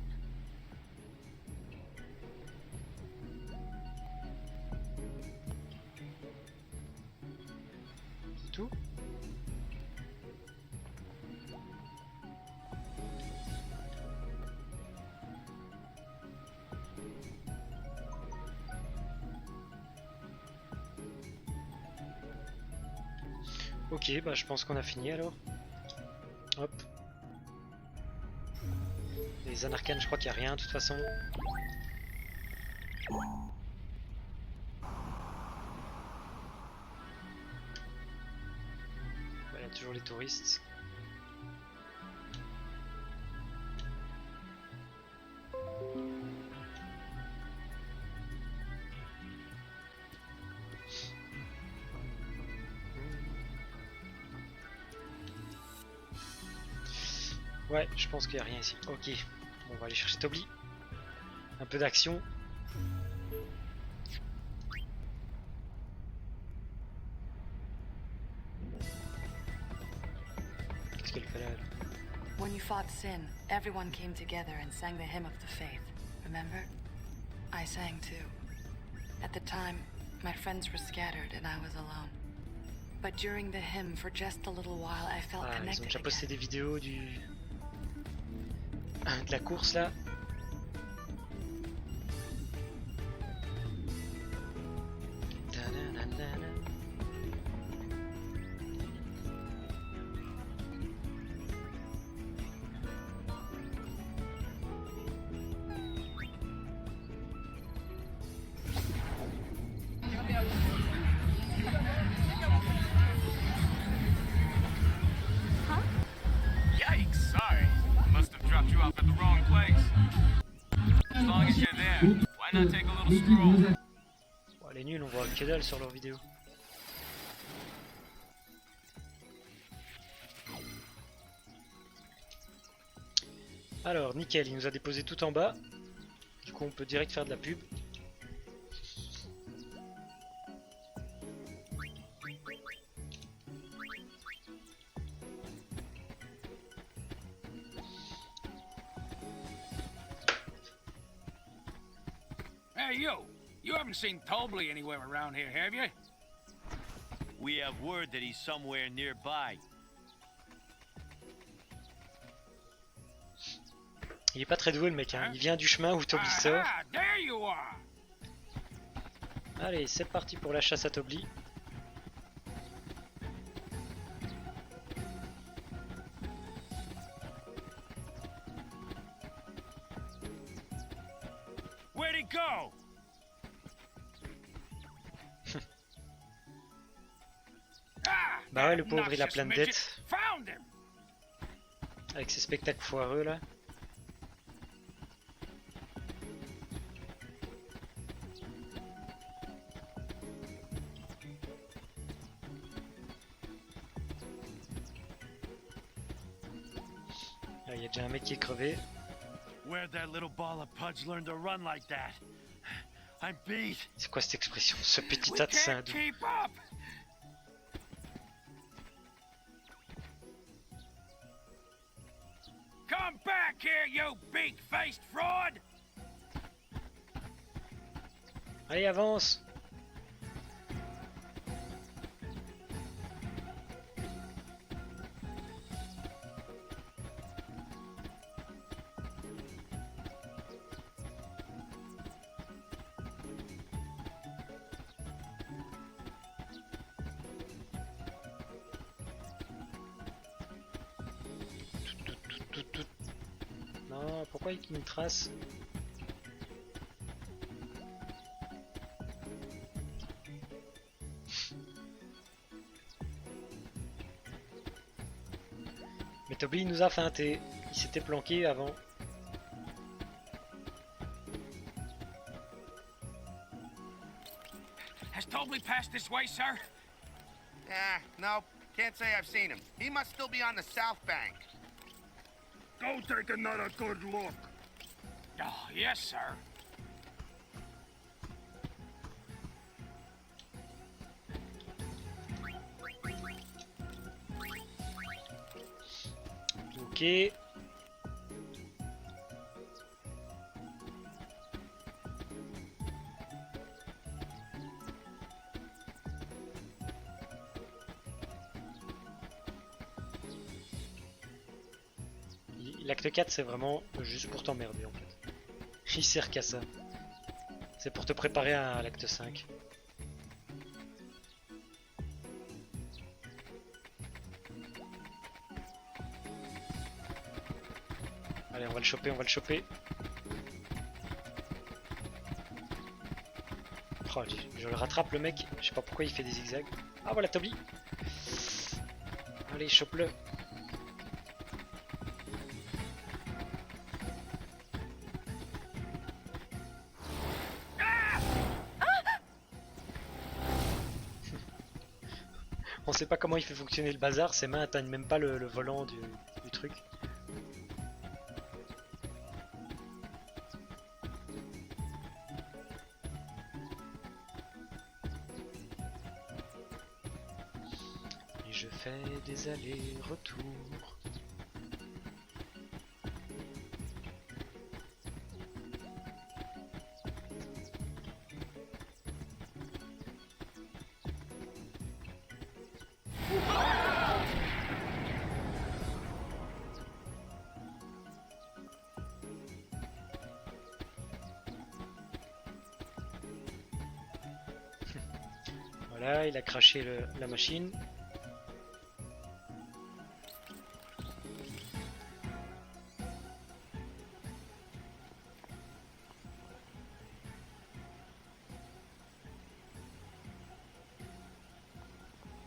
C'est tout? Ok, bah je pense qu'on a fini alors. Hop. Les anarcanes, je crois qu'il n'y a rien de toute façon. Voilà, toujours les touristes. Ouais, je pense qu'il n'y a rien ici. Ok, bon, on va aller chercher Tobli. Un peu d'action. Qu'est-ce qu'elle fait là, elle? When you fought Sin, everyone came together and sang the hymn of the faith. Remember? I sang too. At the time, my friends were scattered and I was alone. But during the hymn, for just a little while, I felt Ah, ils ont connected déjà posté again. des vidéos de la course là. Yikes, sorry. Must have dropped you off at the wrong place. As long as you're there, why not take a little stroll? Bon, elle est nulle, on voit que dalle sur leurs vidéos. Alors, nickel, il nous a déposé tout en bas. Du coup, on peut direct faire de la pub. Hey, you! You haven't seen Tobley anywhere around here, have you? We have word that he's somewhere nearby. Il est pas très doué le mec, hein. Il vient du chemin où Tobli sort. Ah, there you are! Allez, c'est parti pour la chasse à Tobli. Where'd he go? Bah ouais, le pauvre, il a plein de Obnoxious dettes. midget. Found him! Avec ses spectacles foireux là. Là, il y a déjà un mec qui est crevé. Where'd that little ball of pudge learn to run like that? I'm beat. C'est quoi cette expression? Ce petit We tas de can't sardou. keep up! Come back here, you big-faced fraud! Allez, avance! Non, pourquoi il me trace? Mais Toby nous a feinté. Il s'était planqué avant. Has Tobley passed this way, sir? No. Can't say I've seen him. He must still be on the south bank. Go take another good look. Oh, yes, sir. Ok. L'acte 4 c'est vraiment juste pour t'emmerder en fait. Il sert qu'à ça. C'est pour te préparer à l'acte 5. Allez, on va le choper, on va le choper. Oh, je le rattrape le mec, je sais pas pourquoi il fait des zigzags. Ah voilà Toby. Allez, chope-le. On sait pas comment il fait fonctionner le bazar, ses mains atteignent même pas le volant du truc. Et je fais des allers-retours. Voilà, il a craché la machine.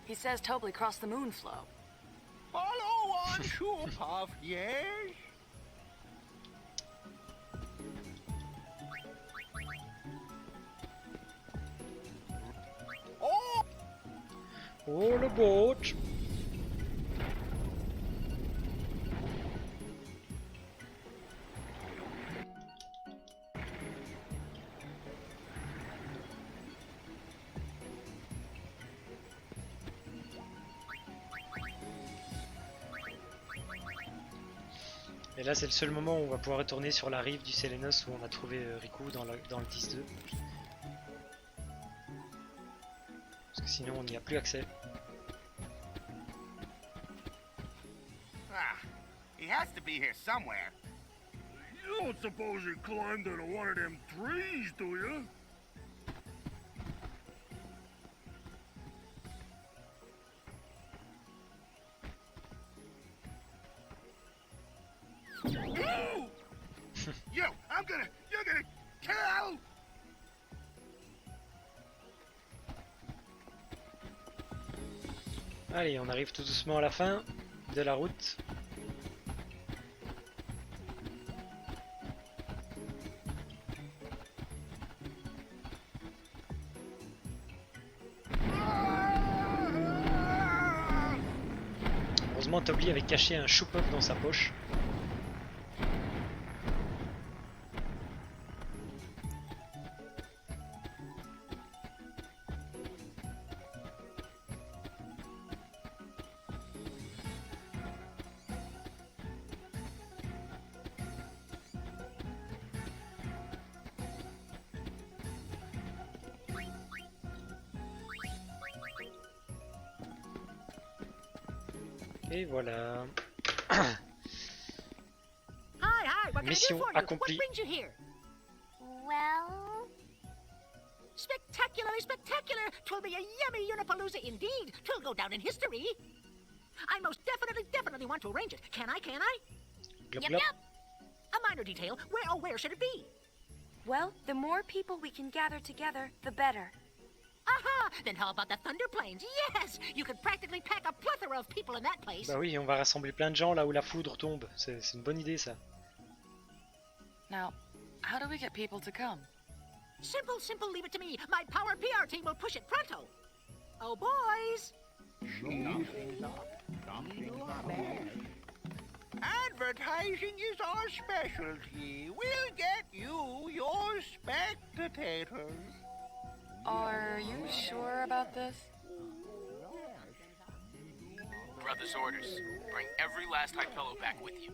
He says Tobley crossed the moon flow. Follow on, Shoepuff, yes? All aboard! Et là c'est le seul moment où on va pouvoir retourner sur la rive du Sélénos où on a trouvé Riku dans le 10-2. Parce que sinon on n'y a plus accès. Ah, he has to be here somewhere. You don't suppose he climbed into one of them trees, do you? You, you're gonna kill! Allez, on arrive tout doucement à la fin de la route. Heureusement, Toby avait caché un chou-pop dans sa poche. Et voilà. Mission accomplie. Well... Spectacular, spectacular! 'Twill be a yummy Unipalooza indeed. 'Twill go down in history. I most definitely want to arrange it. Can I? Glop, Yep, glop. yep. A minor detail. Where should it be? Well, the more people we can gather together, the better. Aha! Then how about the Thunder Plains? Yes! You could practically pack a plethora of people in that place. Bah oui, on va rassembler plein de gens là où la foudre tombe. C'est une bonne idée ça. Now, how do we get people to come? Simple, simple, leave it to me. My power PR team will push it pronto. Oh, boys. Advertising is our specialty. We'll get you your spectators. Are you sure about this? Brother's orders. Bring every last Hypello back with you.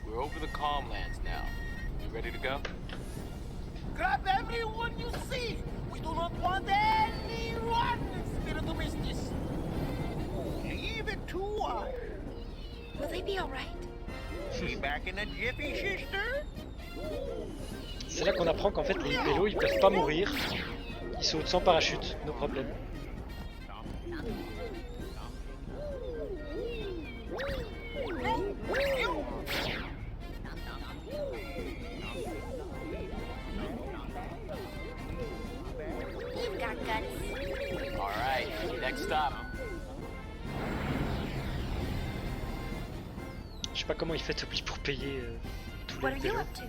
We're over the Calmlands now. You ready to go? Grab everyone you see. We do not want anyone in Spiritu Mistis. Even two are. Will they be all right? Be back in a jiffy, sister. C'est là qu'on apprend qu'en fait les Hypello ils peuvent pas mourir. Ils sautent sans parachute, no problème. You've got guts. Alright, next stop. Je sais pas comment il fait Toby pour payer tous What les are you Hypello. up to?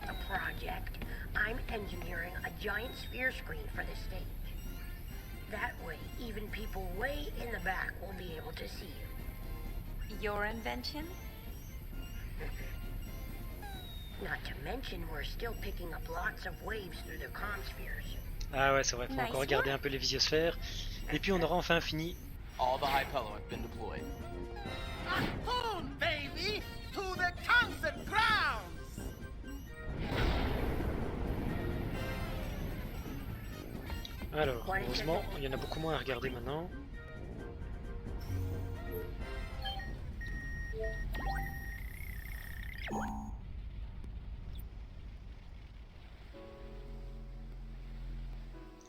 A project. I'm engineering a giant sphere screen for the stage. That way, even people way in the back will be able to see you. Your invention? Not to mention, we're still picking up lots of waves through the comm spheres. Ah ouais, c'est vrai, faut encore regarder un peu les visiosphères. Et puis on aura enfin fini. All the Hypello have been deployed. Boom, baby, to the concert grounds. Alors, heureusement, il y en a beaucoup moins à regarder maintenant.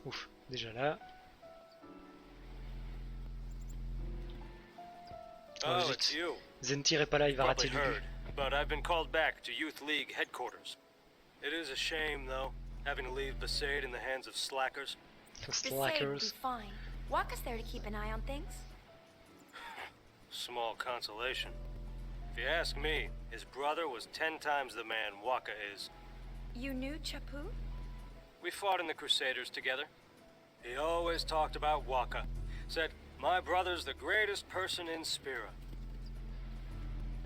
Ouf, déjà là. Oh, zut. it's you. Zentir est pas là, il va rater Probably Lulu. heard, but I've been called back to Youth League headquarters. It is a shame, though, having to leave Besaid in the hands of slackers. Besaid will be fine. Waka's there to keep an eye on things. Small consolation. If you ask me, his brother was 10 times the man Waka is. You knew Chapu? We fought in the Crusaders together. He always talked about Waka. Said, my brother's the greatest person in Spira.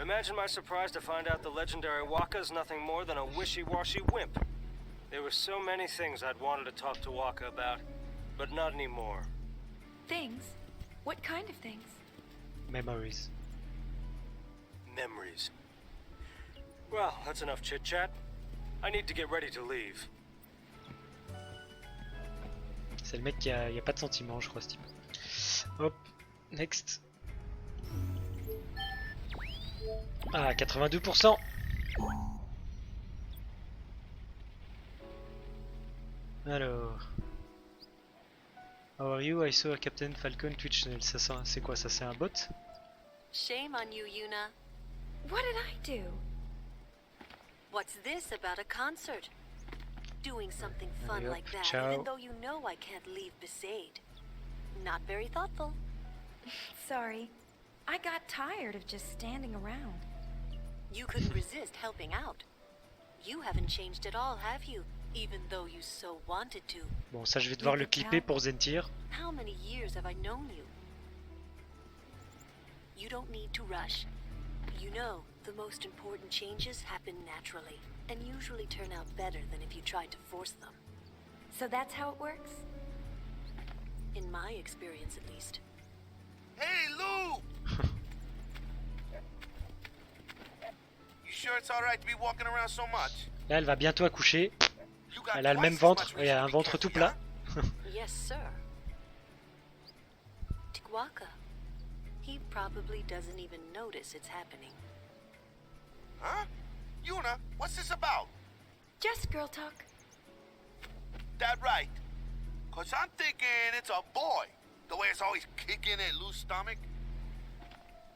Imagine my surprise to find out the legendary Waka's nothing more than a wishy-washy wimp. There were so many things I'd wanted to talk to Waka about, but not anymore. Things? What kind of things? Memories. Memories. Well, that's enough chit-chat. I need to get ready to leave. C'est le mec qui a pas de sentiments, je crois, ce type. Hop, next. Ah, 82%. Alors. How are you? I saw a Captain Falcon Twitch channel. Ça, c'est quoi ça? C'est un bot? Shame on you, Yuna. What did I do? What's this about a concert? Doing something fun Allez, hop, like that, ciao. even though you know I can't leave Besaid. Not very thoughtful. Sorry. I got tired of just standing around. You couldn't resist helping out. You haven't changed at all, have you? Even though you so wanted to. Bon, ça je vais devoir le clipper pour Zentir. How many years have I known you? You don't need to rush. You know, the most important changes happen naturally, and usually turn out better than if you tried to force them. So that's how it works? In my experience, at least. Hey, Lou! You sure it's alright to be walking around so much? Là, elle va bientôt accoucher. Elle a le même ventre, et un ventre tout plat. Yes, sir. Tikwaka. He probably doesn't even notice it's happening. Huh? Yuna, what's this about? Just girl talk. That right? 'Cause I'm thinking it's a boy. The way it's always kicking at Lou's stomach.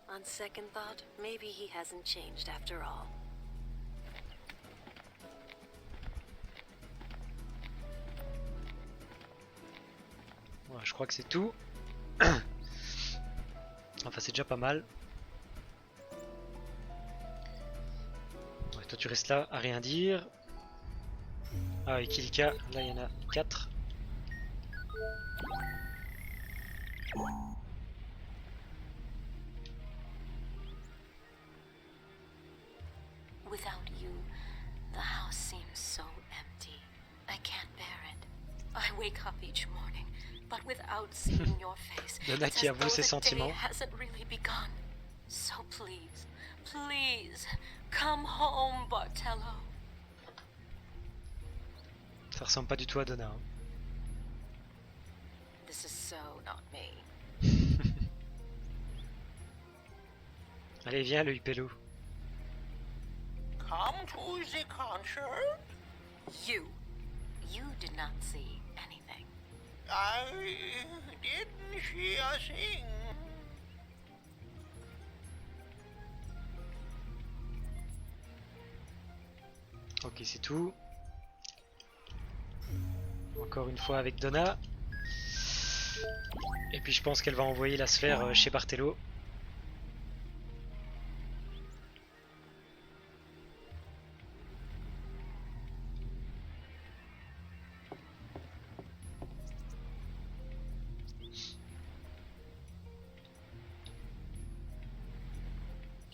On second thought, maybe he hasn't changed after all. Ouais, je crois que c'est tout. Enfin c'est déjà pas mal. Ouais, toi tu restes là à rien dire. Ah et Kilika, là il y en a 4. Without you, the house seems so empty. I can't bear it. I wake up each morning, but without seeing your face, Donna qui avoue ses sentiments. hasn't really begun. So please, please, come home, Bartello. Ça ressemble pas du tout à Donna. Hein. This is so not me. Allez viens le Hypello. Come to the concert? You did not see anything. I didn't see a thing. Ok c'est tout. Encore une fois avec Donna. Et puis je pense qu'elle va envoyer la sphère chez Bartello.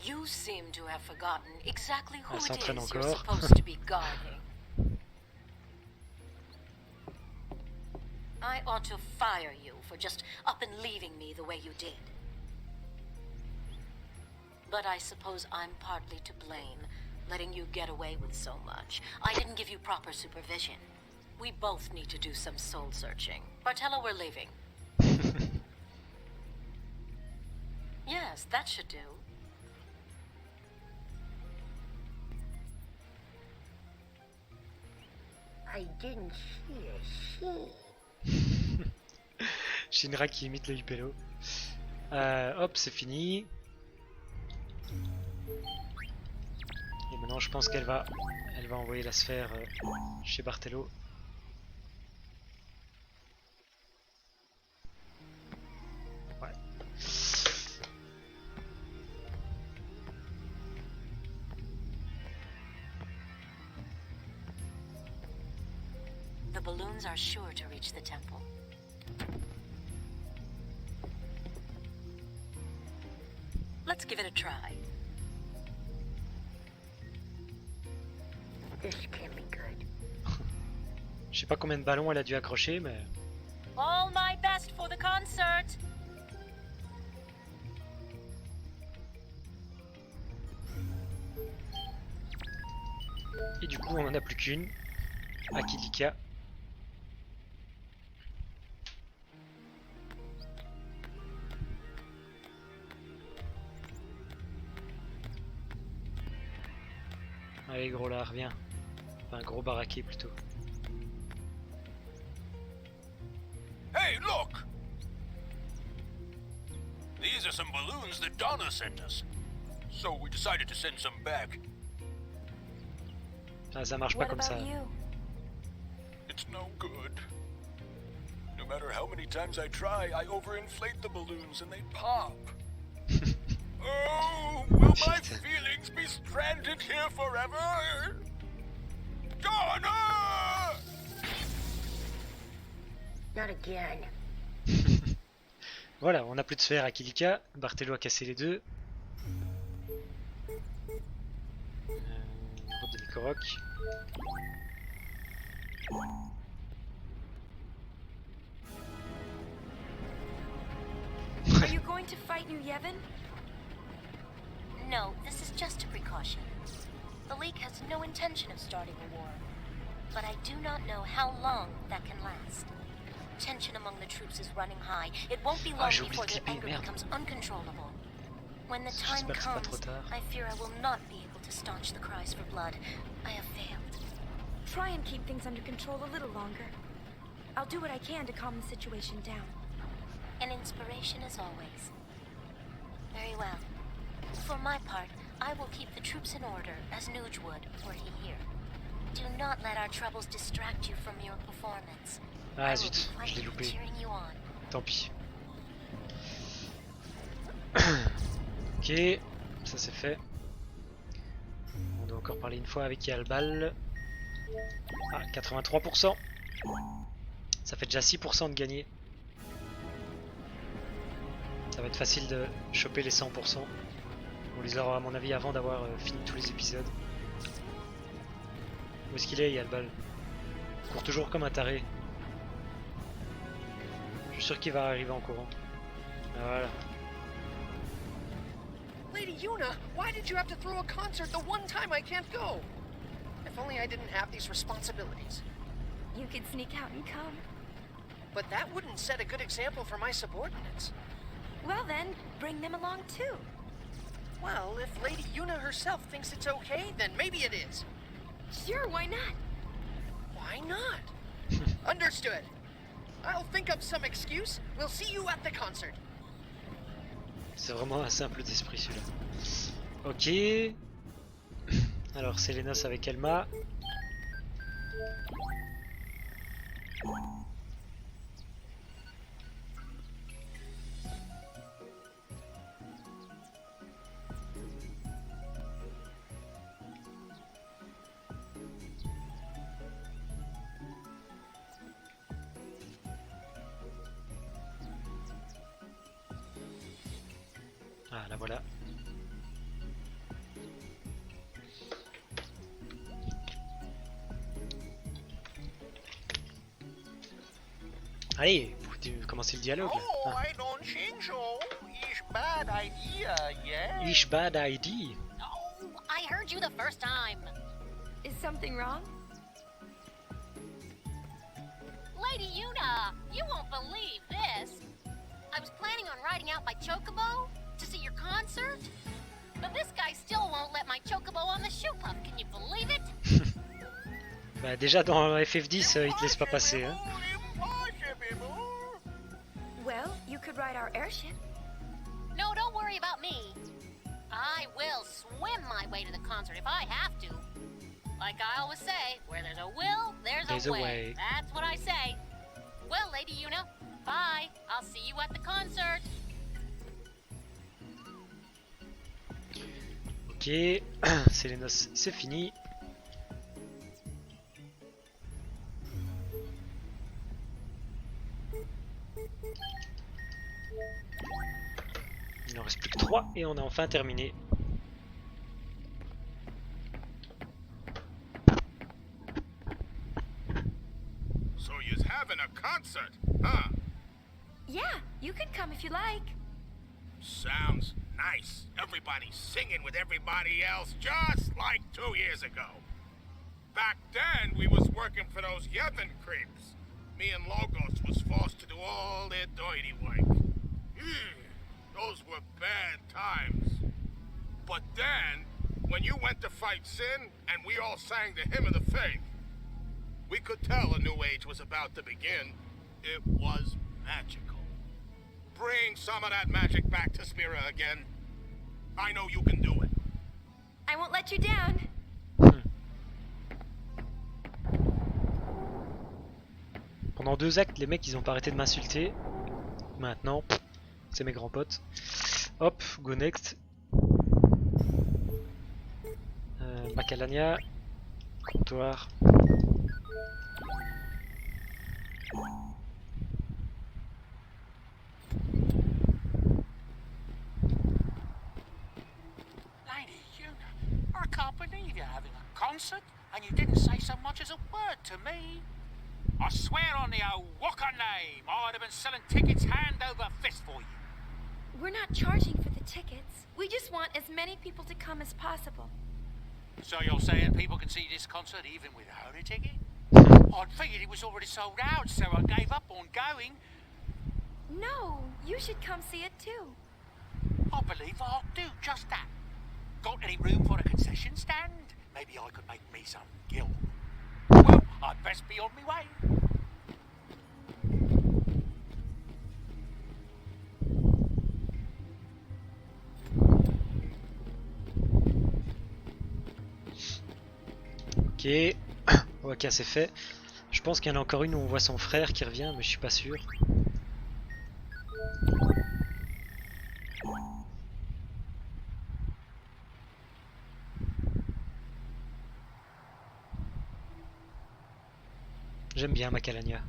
You seem to have forgotten exactly who Elle it s'entraîne is you're encore. supposed to be guarding. I ought to fire you for just up and leaving me the way you did. But I suppose I'm partly to blame, letting you get away with so much. I didn't give you proper supervision. We both need to do some soul searching. Bartello, we're leaving. Yes, that should do. I didn't see a thing. Shinra qui imite le Hypello. Hop, c'est fini. Et maintenant, je pense qu'elle va envoyer la sphère chez Bartello. Ouais. The balloons are sure to reach the temple. Let's give it a try. This can't be good. Je sais pas combien de ballons elle a dû accrocher, mais... All my best for the concert. Et du coup, on en a plus qu'une. Akilika. Allez gros là, reviens. Enfin gros baraquet plutôt. Hey, look! These are some balloons that Donna sent us. So we decided to send some back. Ah, ça marche pas comme ça. It's no good. No matter how many times I try, I overinflate the balloons and they pop. Oh, will my feelings be stranded here forever? Donna! Not again. Voilà, on n'a plus de sphère à Kilika. Bartello a cassé les deux. Route de Nikorok. Are you going to fight New Yevon? No, this is just a precaution. The League has no intention of starting a war. But I do not know how long that can last. Tension among the troops is running high. It won't be long before their anger becomes uncontrollable. When the time comes, I fear I will not be able to staunch the cries for blood. I have failed. Try and keep things under control a little longer. I'll do what I can to calm the situation down. An inspiration as always. Very well. For my part, I will keep the troops in order, as Nuge would, were he here. Do not let our troubles distract you from your performance. Ah zut, je l'ai loupé. Cheering you on. Tant pis. Ok, ça c'est fait. On doit encore parler une fois avec Yalbal. Ah, 83%. Ça fait déjà 6% de gagné. Ça va être facile de choper les 100%. On les aura à mon avis avant d'avoir fini tous les épisodes. Où est-ce qu'il est, Yalbal? Il court toujours comme un taré. Je suis sûr qu'il va arriver en courant. Ah, voilà. Lady Yuna, why did you have to throw a concert the one time I can't go? If only I didn't have these responsibilities. You could sneak out and come. But that wouldn't set a good example for my subordinates. Well then, bring them along too. Well, if Lady Yuna herself thinks it's okay, then maybe it is. Sure, why not? Why not? Understood. I'll think up some excuse. We'll see you at the concert. C'est vraiment un simple d'esprit celui-là. Ok. Alors c'est les noces avec Elma. Ah, la voilà. Allez, vous commencez le dialogue. Oh, I don't think so. It's bad idea, yeah? Ish bad idea. Oh, I heard you the first time. Is something wrong? Lady Yuna, you won't believe this. I was planning on riding out by Chocobo to see your concert, but this guy still won't let my Chocobo on the shoe puff. Can you believe it? Bah déjà dans FF10, il te laisse pas passer. Hein. Well, you could ride our airship. No, don't worry about me. I will swim my way to the concert if I have to. Like I always say, where there's a will, there's a way. That's what I say. Well, Lady Yuna, bye. I'll see you at the concert. Ok, c'est les noces, c'est fini. Il n'en reste plus que 3 et on a enfin terminé. So you're having a concert, huh? Yeah, you could come if you like. Sounds nice. Everybody's singing with everybody else, just like 2 years ago. Back then, we was working for those Yevon creeps. Me and Logos was forced to do all their dirty work. Those were bad times. But then, when you went to fight Sin, and we all sang the Hymn of the Faith, we could tell a new age was about to begin. It was magical. Bring some of that magic back to Spira again. I know you can do it. I won't let you down. Pendant 2 actes, les mecs ils ont pas arrêté de m'insulter. Maintenant, c'est mes grands potes. Hop, go next. Macalania. Comptoir. Lady Yuna, I can't believe you're having a concert and you didn't say so much as a word to me. I swear on the old Walker name, I'd have been selling tickets hand over fist for you. We're not charging for the tickets. We just want as many people to come as possible. So you're saying people can see this concert even without a ticket? I'd figured it was already sold out, so I gave up on going. No, you should come see it too. I believe I'll do just that. Got any room for a concession stand? Maybe I could make me some gill. Well, I'd best be on my way. Ok, ok c'est fait. Je pense qu'il y en a encore une où on voit son frère qui revient, mais je suis pas sûr. J'aime bien Macalania.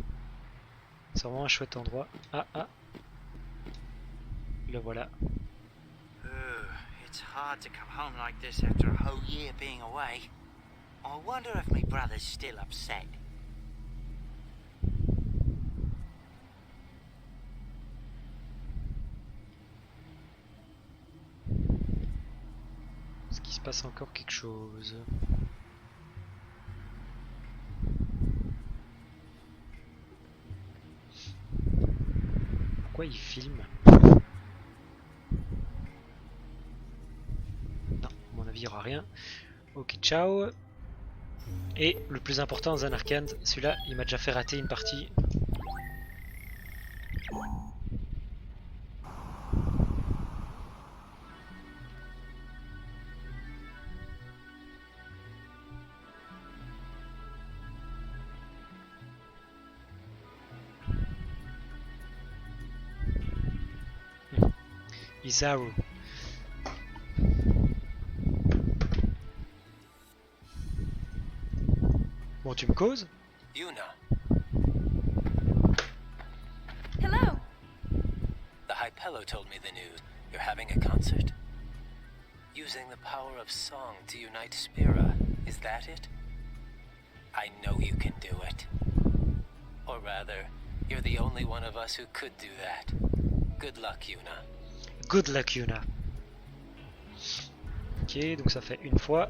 C'est vraiment un chouette endroit. Ah ah. Le voilà. It's hard to come home like this after a whole year being away. I wonder if my brother's still upset. Est-ce qu'il se passe encore quelque chose? Pourquoi il filme? Non, à mon avis, il n'y aura rien. Ok, ciao. Et le plus important dans un arcane, celui-là, il m'a déjà fait rater une partie. Isaru. Bon, tu me causes? Yuna, Hello. the Hypello told me the news. You're having a concert? Using the power of song to unite Spira, is that it? I know you can do it. Or rather, you're the only one of us who could do that. Good luck, Yuna. Good luck, Yuna. Ok, donc ça fait une fois.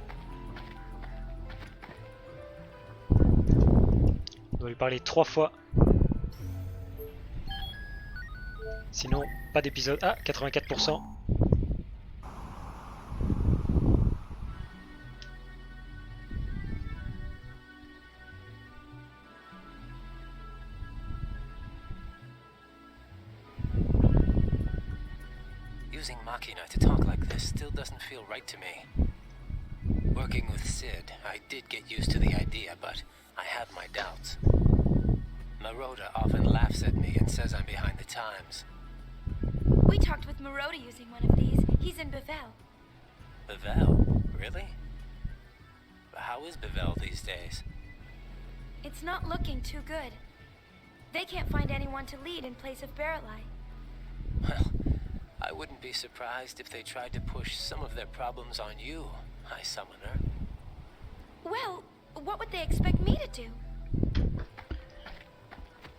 On doit lui parler 3 fois. Sinon, pas d'épisode. Ah, 84%. Using Machina to talk like this still doesn't feel right to me. Working with Sid, I did get used to the idea, but I have my doubts. Maroda often laughs at me and says I'm behind the times. We talked with Maroda using one of these. He's in Bevel. Bevel? Really? How is Bevel these days? It's not looking too good. They can't find anyone to lead in place of Barrelai. Well, I wouldn't be surprised if they tried to push some of their problems on you, High Summoner. Well, what would they expect me to do?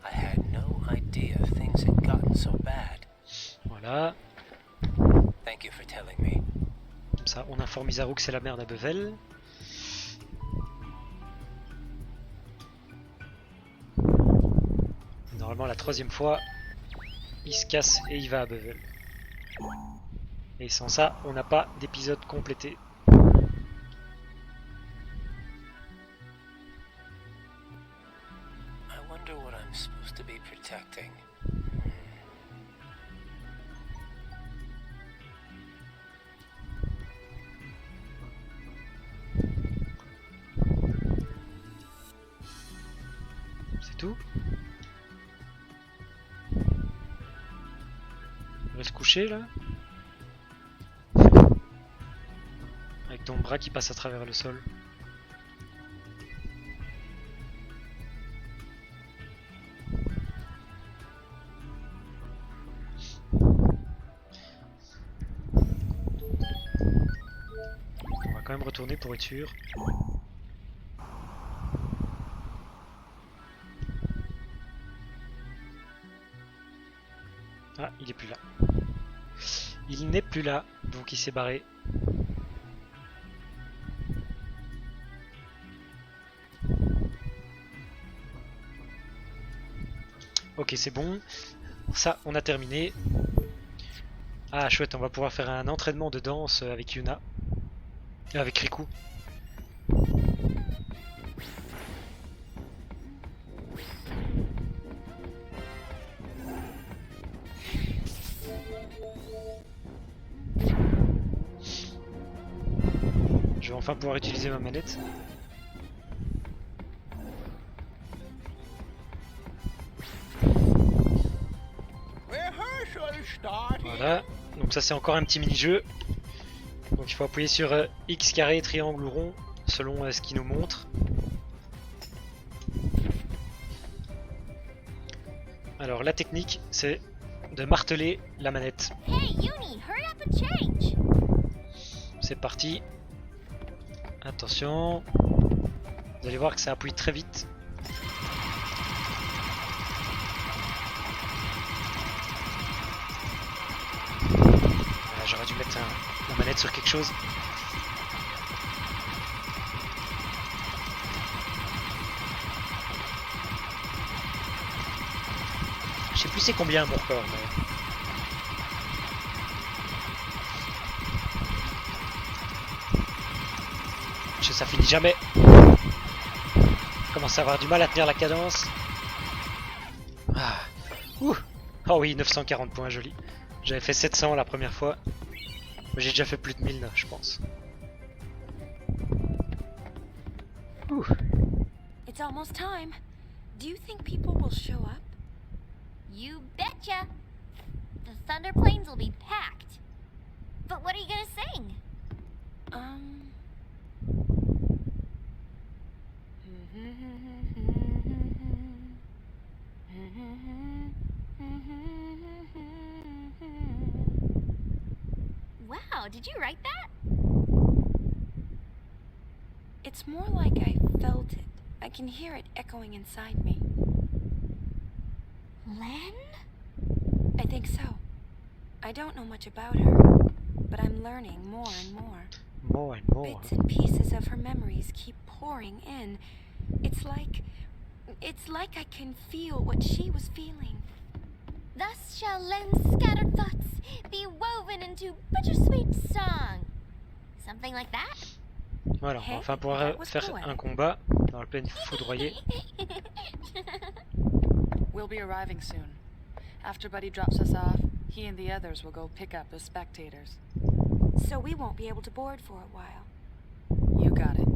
I had no idea things had gotten so bad. Voilà. Thank you for telling me. Comme ça, on informe Isaru que c'est la merde à Bevel. Normalement, la troisième fois, il se casse et il va à Bevel. Et sans ça, on n'a pas d'épisode complété. I wonder what I'm supposed to be protecting. C'est tout? On va se coucher là? Avec ton bras qui passe à travers le sol. On va quand même retourner pour être sûr. Ah, il est plus là. Il n'est plus là, donc il s'est barré. Ok, c'est bon. Ça, on a terminé. Ah, chouette, on va pouvoir faire un entraînement de danse avec Yuna. Avec Riku. Je vais enfin pouvoir utiliser ma manette. Voilà, donc ça c'est encore un petit mini-jeu. Donc il faut appuyer sur X carré, triangle ou rond, selon ce qu'il nous montre. Alors la technique, c'est de marteler la manette. Hey, Uni, hurry up and change. C'est parti. Attention. Vous allez voir que ça appuie très vite. J'aurais dû mettre la manette sur quelque chose. Je sais plus c'est combien mon record, mais... ça finit jamais. Je commence à avoir du mal à tenir la cadence. Ah. Ouh. Oh oui, 940 points, joli. J'avais fait 700 la première fois. Mais j'ai déjà fait plus de 1000, je pense. Ouh. It's almost time. Do you think people will show up? You betcha. The Thunder Plains will be packed. But what are you gonna sing? Wow, did you write that? It's more like I felt it. I can hear it echoing inside me. Len? I think so. I don't know much about her, but I'm learning more and more. More and more. Bits and pieces of her memories keep pouring in. It's like I can feel what she was feeling. Thus shall Len's scattered thoughts be woven into bittersweet song. Something like that? Voilà, on va enfin pouvoir faire un combat dans la plaine foudroyée. We'll be arriving soon. After Buddy drops us off, he and the others will go pick up the spectators. So we won't be able to board for a while. You got it.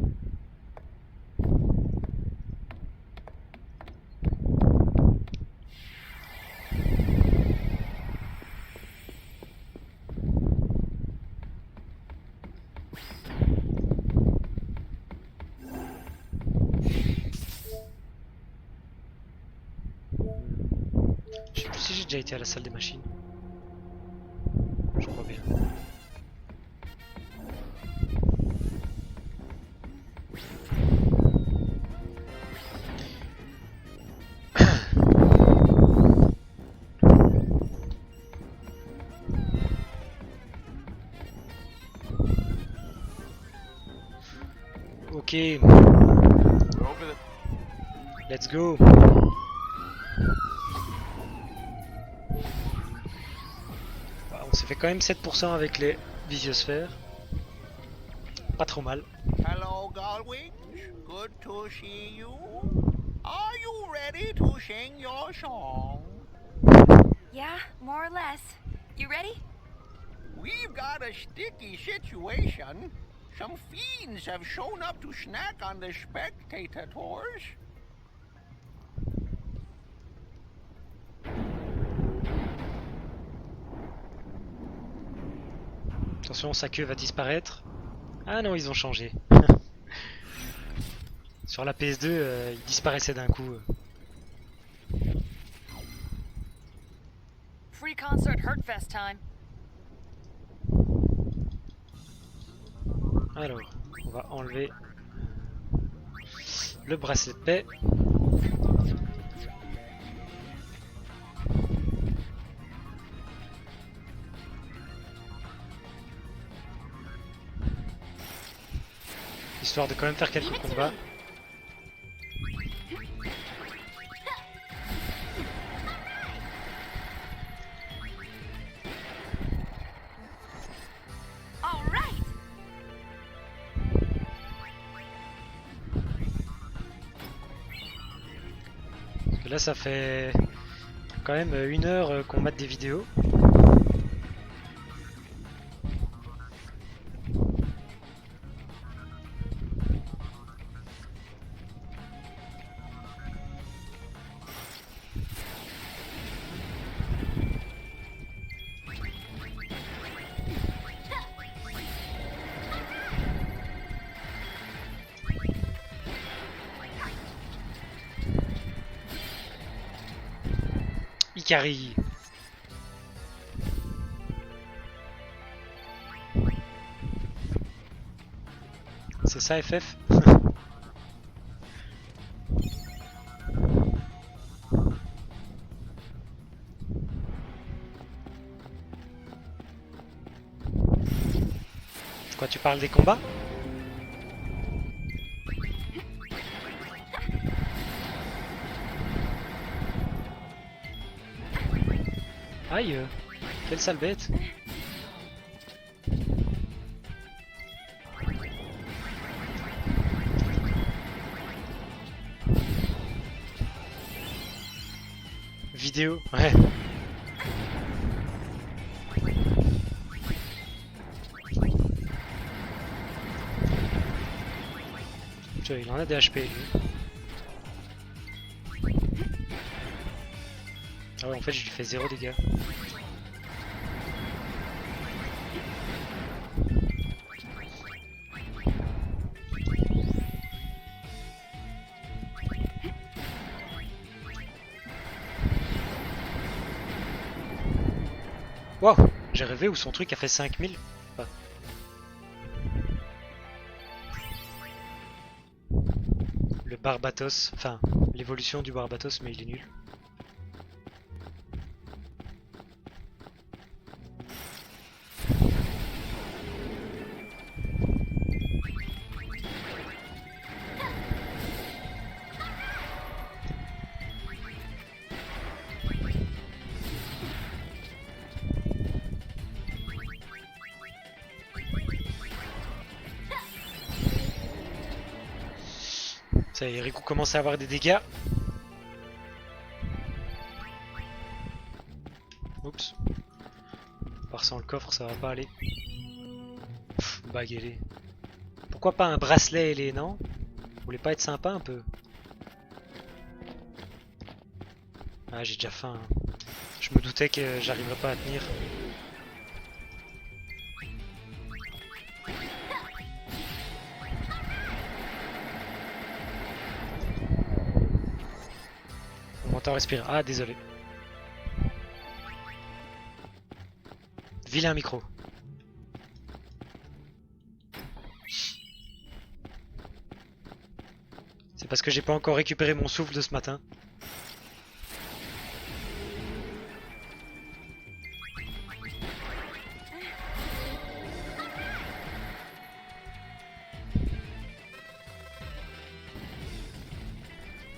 Je sais plus si j'ai déjà été à la salle des machines. Je crois bien. Ok. Let's go. On s'est fait quand même 7% avec les visiosphères. Pas trop mal. Hello, Galway. Good to see you. Are you ready to sing your song? Yeah, more or less. You ready? We've got a sticky situation. Some fiends have shown up to snack on the spectators. Attention, sa queue va disparaître. Ah non, ils ont changé. Sur la PS2, il disparaissait d'un coup. Free concert Hurtfest time. Alors, on va enlever le bracelet de paix. Histoire de quand même faire quelques combats. Parce que là ça fait quand même 1 heure qu'on mate des vidéos. Ikari. C'est ça FF? Quoi, tu parles des combats? Aïe, quelle sale bête. Vidéo, ouais. Putain, il en a des HP lui. Ah ouais, en fait je lui fais 0 dégâts. Wow, j'ai rêvé où son truc a fait 5000. Ah. Le Barbatos, enfin l'évolution du Barbatos, mais il est nul. Ça y est, Riku commence à avoir des dégâts. Oups. Par sans le coffre, ça va pas aller. Bague ailée. Pourquoi pas un bracelet ailé, non? Vous voulez pas être sympa un peu? Ah, j'ai déjà faim. Hein. Je me doutais que j'arriverais pas à tenir. On m'entend respirer. Ah, désolé. Vilain micro. C'est parce que j'ai pas encore récupéré mon souffle de ce matin.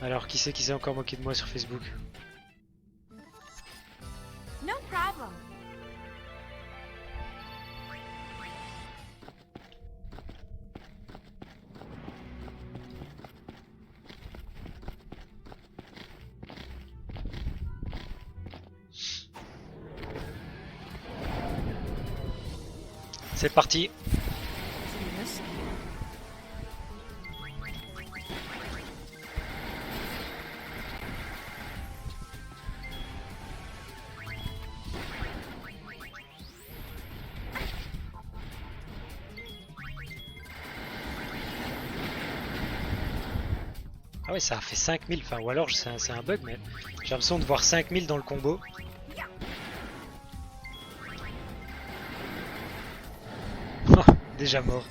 Alors, qui c'est qui s'est encore moqué de moi sur Facebook? No problem. C'est parti. Ah ouais, ça a fait 5000, enfin, ou alors c'est un bug, mais j'ai l'impression de voir 5000 dans le combo. Déjà mort.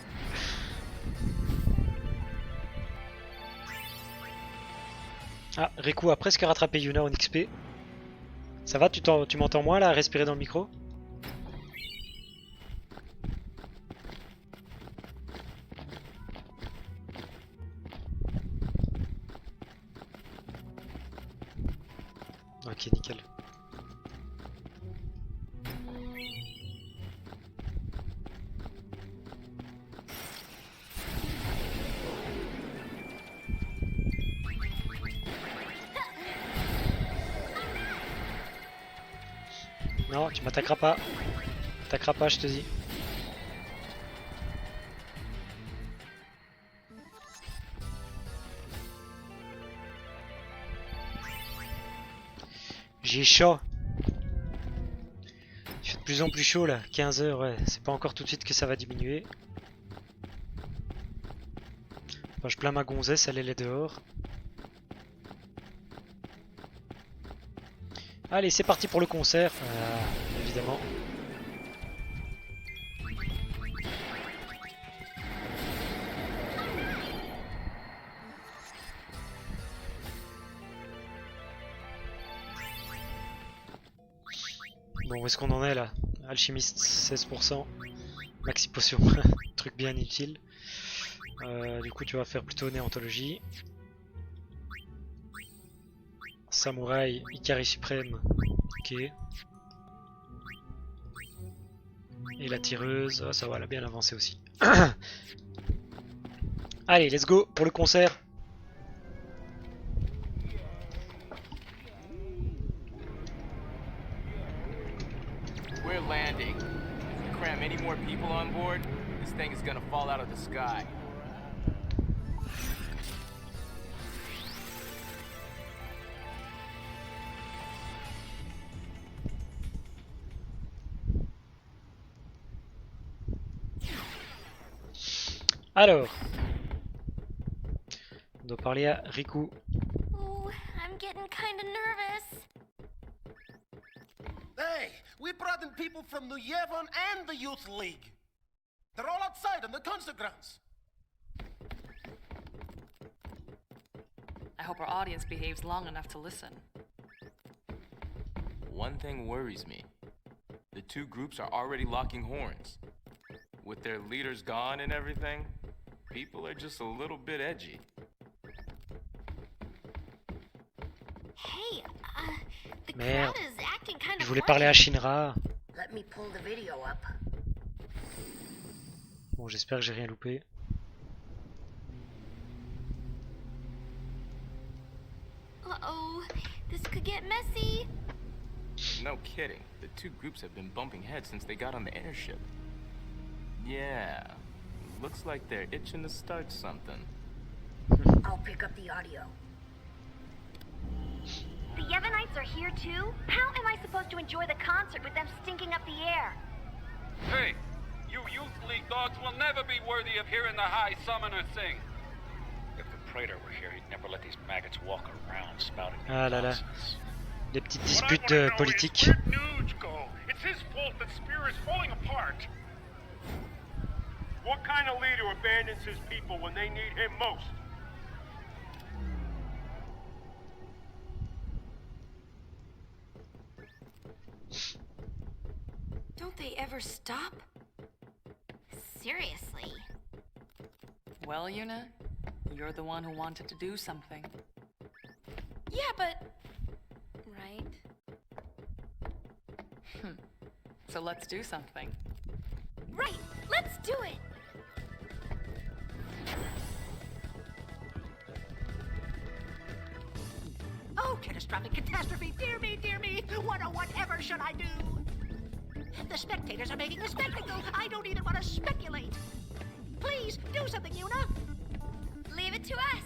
Ah, Riku a presque rattrapé Yuna en XP. Ça va, tu m'entends moins là, à respirer dans le micro? Ok, nickel. Non, tu m'attaqueras pas. T'attaqueras pas, je te dis. J'ai chaud. Il fait de plus en plus chaud là, 15 h, ouais. C'est pas encore tout de suite que ça va diminuer. Enfin, je plains ma gonzesse, elle est dehors. Allez, c'est parti pour le concert. Évidemment. Bon, où est-ce qu'on en est là? Alchimiste 16%. Maxi potion. Truc bien utile. Du coup, tu vas faire plutôt néontologie. Samouraï, Ikari suprême. Ok. Et la tireuse, oh, ça va, elle a bien avancé aussi. Allez, let's go pour le concert. We're landing. If we cram any more people on board, this thing is gonna fall out of the sky. Alors, on doit parler à Riku. Ooh, I'm getting kinda nervous. Hey, we brought in people from New Yevon and the Youth League. They're all outside on the concert grounds. I hope our audience behaves long enough to listen. One thing worries me. The two groups are already locking horns. With their leaders gone and everything, people are just a little bit edgy. Hey, the Merde. crowd is acting kind Je of voulais parler à Shinra. Let me pull the video up. Bon, j'espère que j'ai rien loupé. Uh-oh, this could get messy. No kidding. The two groups have been bumping heads since they got on the airship. Yeah. Looks like they're itching to start something. I'll pick up the audio. The Yevonites are here too? How am I supposed to enjoy the concert with them stinking up the air? Hey, you Youth League dogs will never be worthy of hearing the High Summoner sing. If the Praetor were here, he'd never let these maggots walk around spouting Ah là là. nonsense. Les petites disputes politiques. Where'd Nuge go? It's his fault that Spear is falling apart. What kind of leader abandons his people when they need him most? Don't they ever stop? Seriously. Well, Yuna, you're the one who wanted to do something. Yeah, but... Right. So let's do something. Right, let's do it! Oh, catastrophic catastrophe! Dear me, dear me! What or whatever should I do? The spectators are making a spectacle! I don't even want to speculate! Please, do something, Yuna! Leave it to us!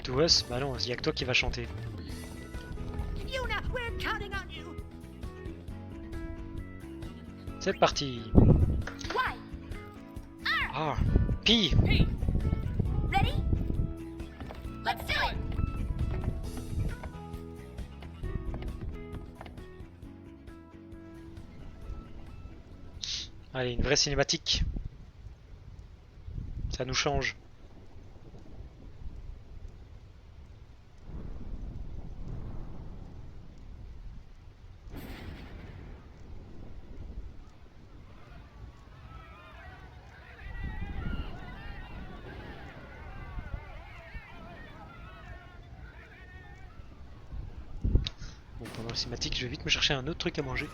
To us? Bah non, y'a que toi qui va chanter. Yuna, we're counting on you! C'est parti. Why? Ah, Pi. Ready? Let's do it! Allez, une vraie cinématique. Ça nous change. Bon, pendant la cinématique, je vais vite me chercher un autre truc à manger.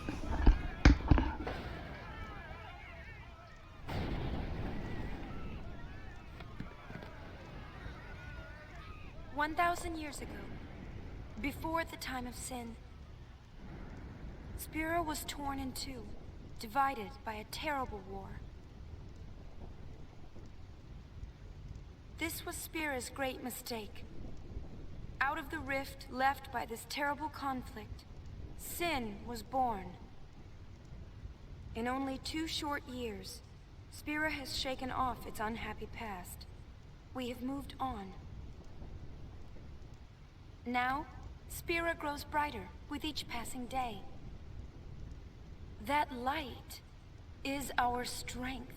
1,000 years ago, before the time of sin, Spira was torn in two, divided by a terrible war. This was Spira's great mistake. Out of the rift left by this terrible conflict, sin was born. In only 2 short years, Spira has shaken off its unhappy past. We have moved on. Now, Spira grows brighter with each passing day. That light is our strength.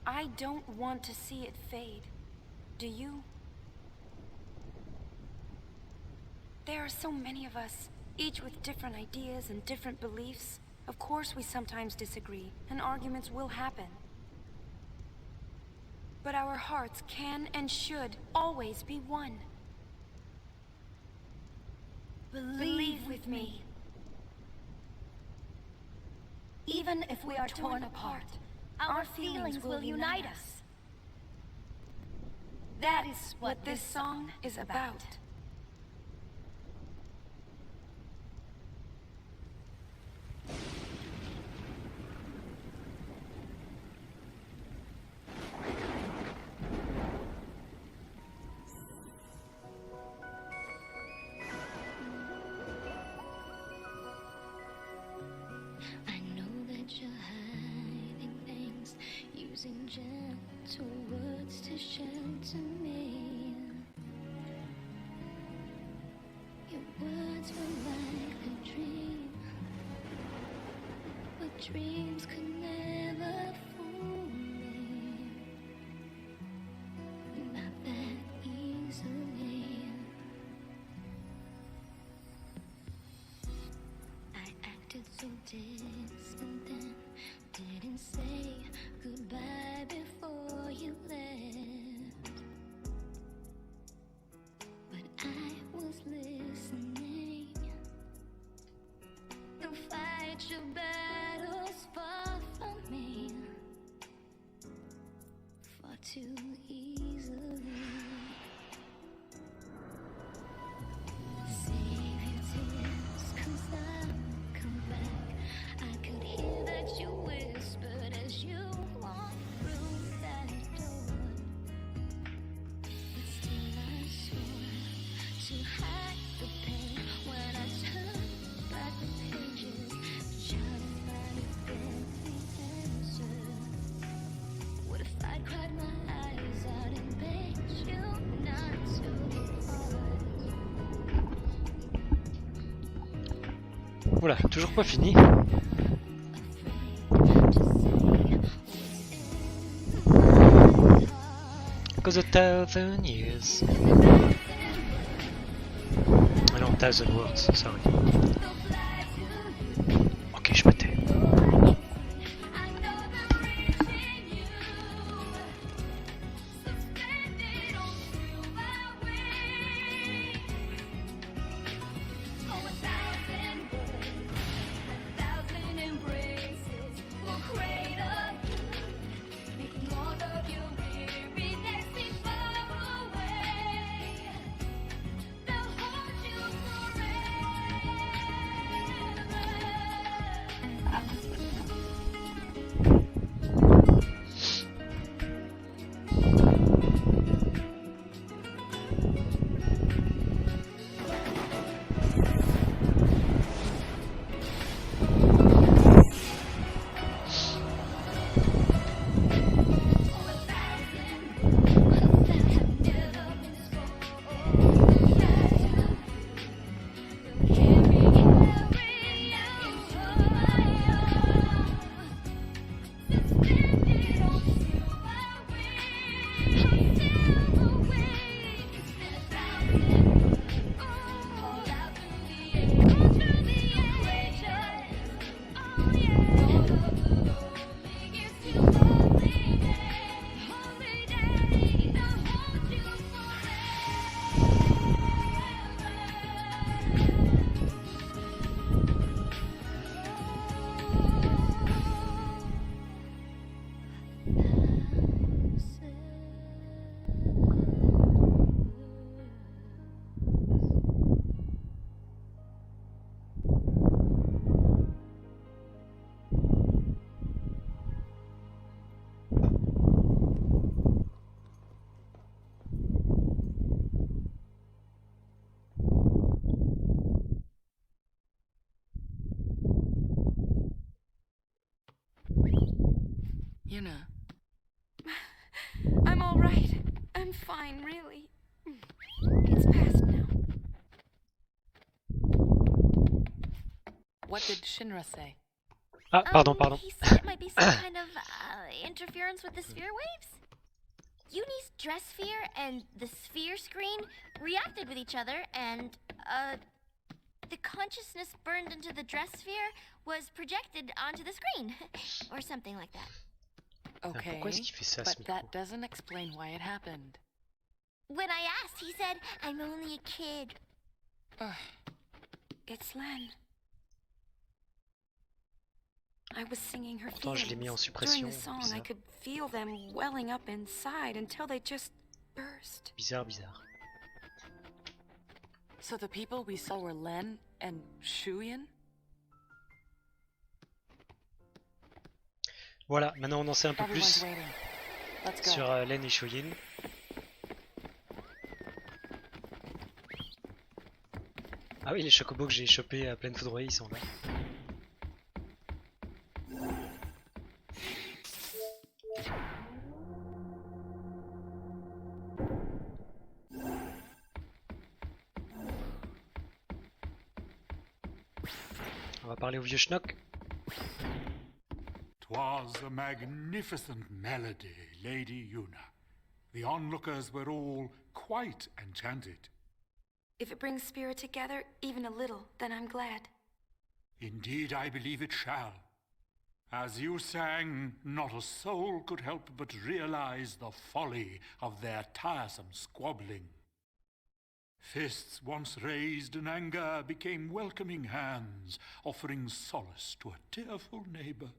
I don't want to see it fade. Do you? There are so many of us, each with different ideas and different beliefs. Of course we sometimes disagree, and arguments will happen. But our hearts can and should always be one. Believe with me. Even if we are torn apart, our feelings will unite us. That is what this song is about. Using gentle words to shelter me. Your words were like a dream, but dreams could never fool me. Not that easily. I acted so distant then, didn't say goodbye before you left. But I was listening. You fight your battles far from me, far too easily. Save your tears, 'cause I'll come back. I could hear that you whispered as you walked through that door. But still I swore to hide the pain when I turned back the pages, trying to find the answer. What if I cried my eyes out and begged you not to depart? Voilà, toujours pas fini. Because 1,000 years. Ah non, 1,000 words, sorry. Ok, je me tais. Yuna. I'm all right. I'm fine, really. It's past now. What did Shinra say? Ah, pardon. He said it might be some kind of interference with the sphere waves. Uni's dress sphere and the sphere screen reacted with each other, and the consciousness burned into the dress sphere was projected onto the screen, or something like that. Okay, but that doesn't explain why it happened. When I asked, he said, "I'm only a kid." It's Len. I was singing her Pourtant, je l'ai mis en feelings. suppression. During the song, I Bizarre. could feel them welling up inside until they just burst. Bizarre. So the people we saw were Len and Shuyin? Voilà, maintenant on en sait un peu plus sur Len et Shuyin. Ah oui, les chocobos que j'ai chopés à pleine foudroyée, ils sont là. On va parler au vieux schnock. 'Twas a magnificent melody, Lady Yuna. The onlookers were all quite enchanted. If it brings spirit together, even a little, then I'm glad. Indeed, I believe it shall. As you sang, not a soul could help but realize the folly of their tiresome squabbling. Fists once raised in anger became welcoming hands, offering solace to a tearful neighbor.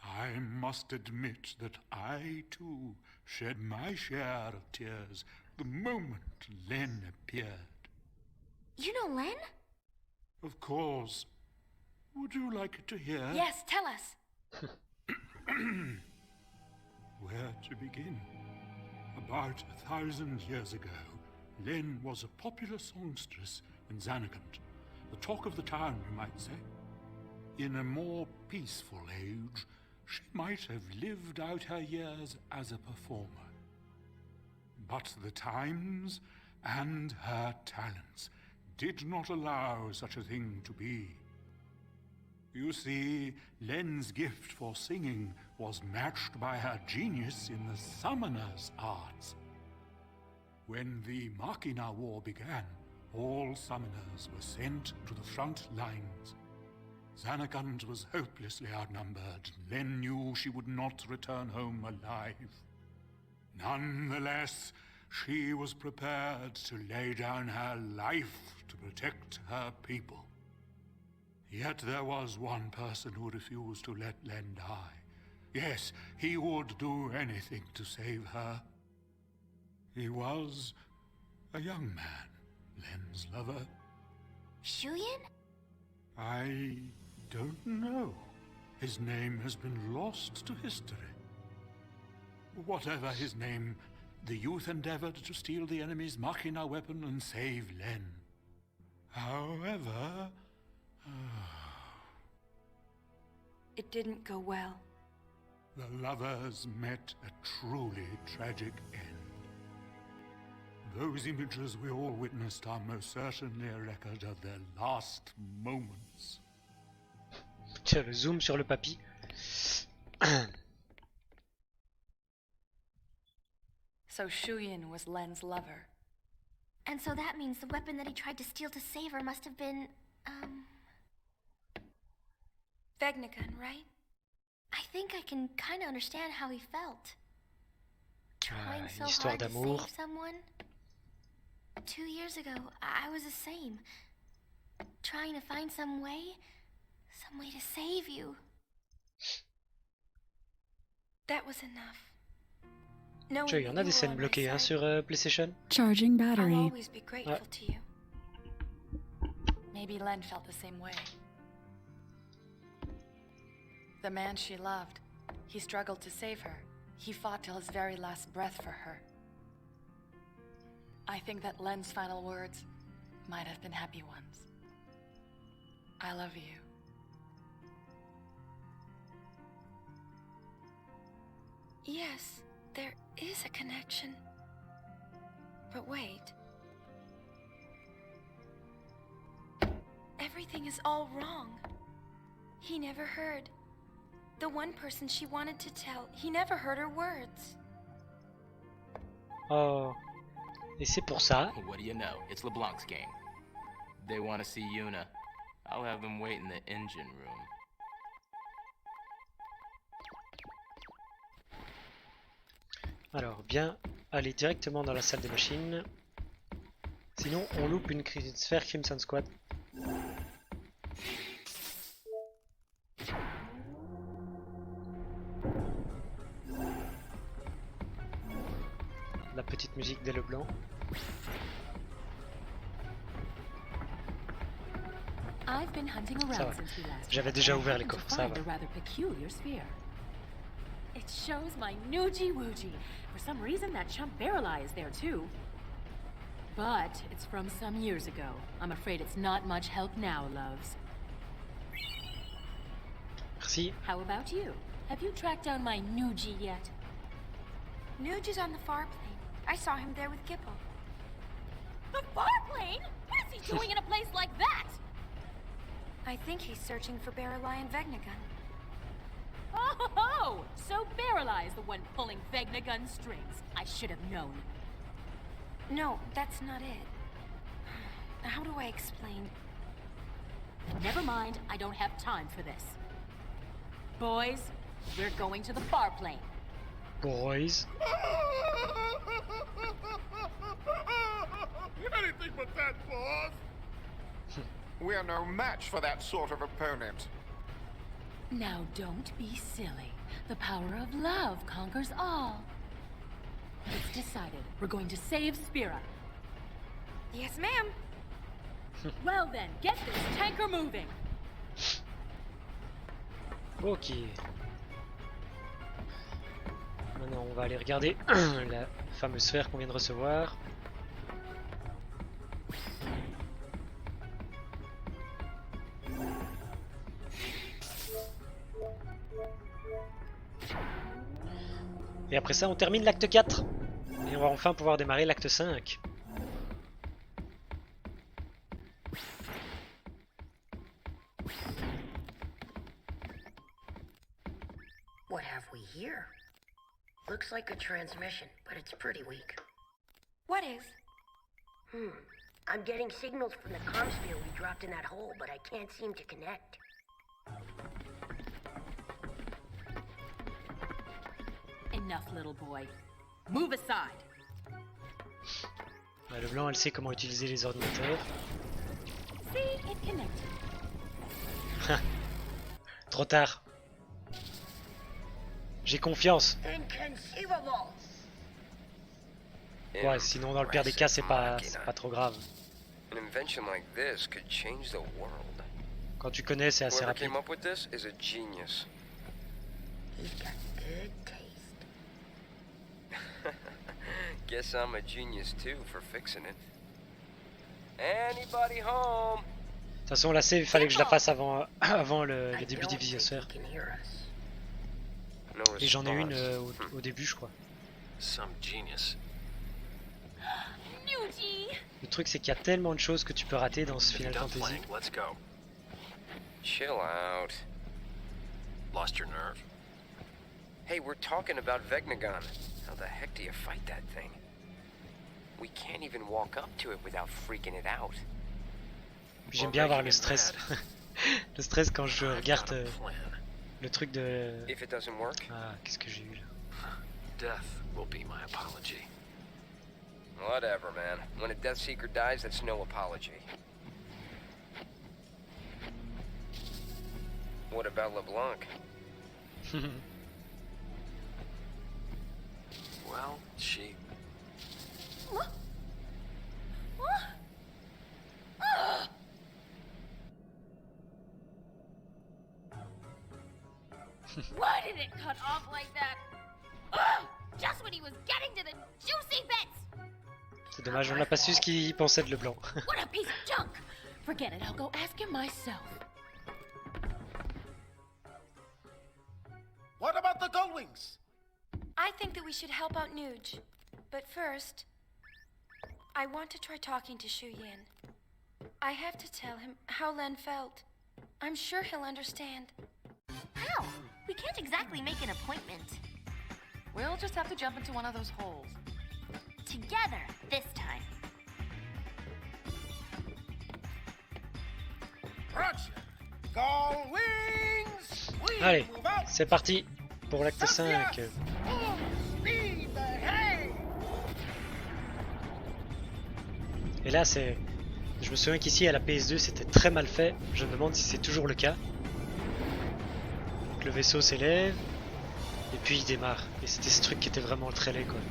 I must admit that I, too, shed my share of tears the moment Len appeared. You know Len? Of course. Would you like to hear? Yes, tell us. Where to begin? About 1,000 years ago, Len was a popular songstress in Xanagant, the talk of the town, you might say. In a more peaceful age, she might have lived out her years as a performer. But the times and her talents did not allow such a thing to be. You see, Len's gift for singing was matched by her genius in the summoner's arts. When the Machina War began, all summoners were sent to the front lines. Xanagant was hopelessly outnumbered. Len knew she would not return home alive. Nonetheless, she was prepared to lay down her life to protect her people. Yet there was one person who refused to let Len die. Yes, he would do anything to save her. He was a young man, Len's lover. Shuyin? I don't know. His name has been lost to history. Whatever his name, the youth endeavored to steal the enemy's Machina weapon and save Len. However... It didn't go well. The lovers met a truly tragic end. Those images we all witnessed are most certainly a record of their last moments. Tiens, le zoom sur le papy. So Shuyin was Len's lover. And so that means the weapon that he tried to steal to save her must have been, Vegnagun, right? I think I can kind of understand how he felt. Trying so histoire hard to d'amour. save someone. 2 years ago, I was the same. Trying to find some way to save you. That was enough. Tu vois, il y en a des scènes bloquées hein, sur PlayStation. Charging I'll battery. always be grateful to you. Maybe Len felt the same way. The man she loved, he struggled to save her. He fought till his very last breath for her. I think that Len's final words might have been happy ones. I love you. Yes, there is a connection. But wait. Everything is all wrong. He never heard. The one person she wanted to tell, he never heard her words. Oh. Et c'est pour ça. What do you know? It's LeBlanc's game. They want to see Yuna. I'll have them wait in the engine room. Alors, bien aller directement dans la salle des machines. Sinon, on loupe une sphère Crimson Squad. La petite musique dès le blanc. Ça va. J'avais déjà ouvert les coffres, ça va. It shows my Nuji-Wooji. For some reason, that chump Barreleye is there too. But it's from some years ago. I'm afraid it's not much help now, loves. Merci. How about you? Have you tracked down my Nuji yet? Nuge is on the far plane. I saw him there with Gipple. The far plane? What is he doing in a place like that? I think he's searching for Barreleye and Vegnagun. Oh, so Barreleye is the one pulling Vegnagun strings. I should have known. No, that's not it. How do I explain? Never mind, I don't have time for this. Boys, we're going to the far plane. Boys? Anything but that, boss! We're no match for that sort of opponent. Now don't be silly. The power of love conquers all. It's decided. We're going to save Spira. Yes, ma'am. Well then, get this tanker moving. Ok. Maintenant, on va aller regarder la fameuse sphère qu'on vient de recevoir. Et après ça, on termine l'acte 4. Et on va enfin pouvoir démarrer l'acte 5. What have we here? Looks like a transmission, but it's pretty weak. What is? I'm getting signals from the comm sphere we dropped in that hole, but I can't seem to connect. Enough, little boy. Move aside. Le blanc, elle sait comment utiliser les ordinateurs. See, it connected. Trop tard. J'ai confiance. Inconceivable. Ouais, sinon dans le pire des cas, c'est pas trop grave. An invention like this could change the world. Quand tu connais, c'est assez Whoever rapide. came up with this is a genius. He's got good taste. Guess I'm a genius too for fixing it. Anybody home? De toute façon, la save, il fallait que je la fasse avant le début des visiosphères. Et j'en ai une au début, je crois. Some genius. Le truc, c'est qu'il y a tellement de choses que tu peux rater dans ce Final Fantasy. Let's go. Chill out. Lost your nerve? Hey, we're talking about Vegnagon. How the heck do you fight that thing? We can't even walk up to it without freaking it out. J'aime bien avoir le stress. Le stress quand je regarde le truc de... If it doesn't work? Ah, qu'est-ce que j'ai eu là? Death will be my apology. Whatever, man. When a Death Seeker dies, that's no apology. What about LeBlanc? Well, she... Why did it cut off like that? Ugh! Just when he was getting to the juicy bits! C'est dommage, on n'a pas su ce qu'il pensait de Leblanc. What a piece of junk! Forget it, I'll go ask him myself. What about the Gullwings? I think that we should help out Nuge. But first, I want to try talking to Shu Yin. I have to tell him how Len felt. I'm sure he'll understand. How? We can't exactly make an appointment. We'll just have to jump into one of those holes. Together, this time. Allez, c'est parti pour l'acte 5. Et là, c'est... Je me souviens qu'ici, à la PS2, c'était très mal fait. Je me demande si c'est toujours le cas. Donc, le vaisseau s'élève, et puis il démarre. Et c'était ce truc qui était vraiment très laid, quoi.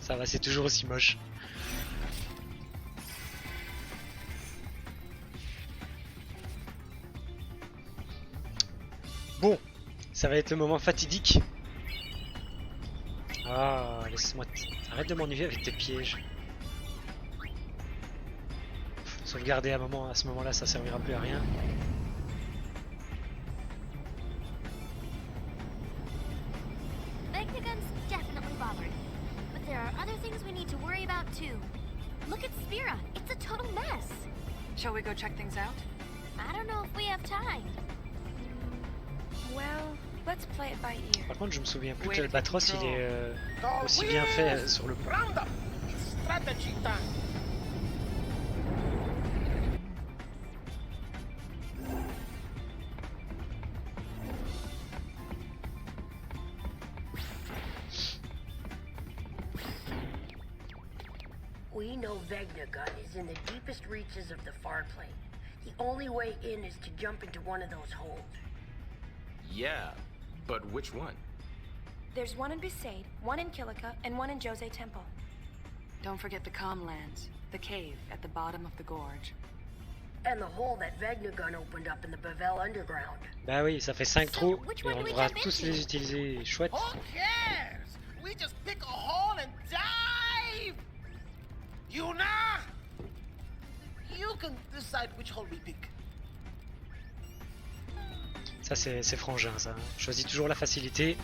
Ça va, c'est toujours aussi moche. Bon, ça va être le moment fatidique. Ah, laisse-moi... Arrête de m'ennuyer avec tes pièges. Sauvegarder à ce moment-là, ça servira plus à rien. Vegnagun's definitely bothered. But there are other things we need to worry about too. Look at Spira. It's a total mess. Shall we go check things out? I don't know if we have time. Well, let's play it by ear. Par contre, je me souviens plus que l'Albatros il est aussi bien fait sur le coup. Strategy time. We know Vegnagun is in the deepest reaches of the far plane. The only way in is to jump into one of those holes. Yeah, but which one? There's one in Besaid, one in Kilika, and one in Jose Temple. Don't forget the Comlands, the cave at the bottom of the gorge. And the hole that Vegnagun opened up in the Bavel underground. Bah oui, ça fait 5 trous, et on devra tous les utiliser. Chouette. Who cares? We just pick a hole and dive! Yuna! You can decide which hole we pick. Ça c'est frangin ça. Choisis toujours la facilité.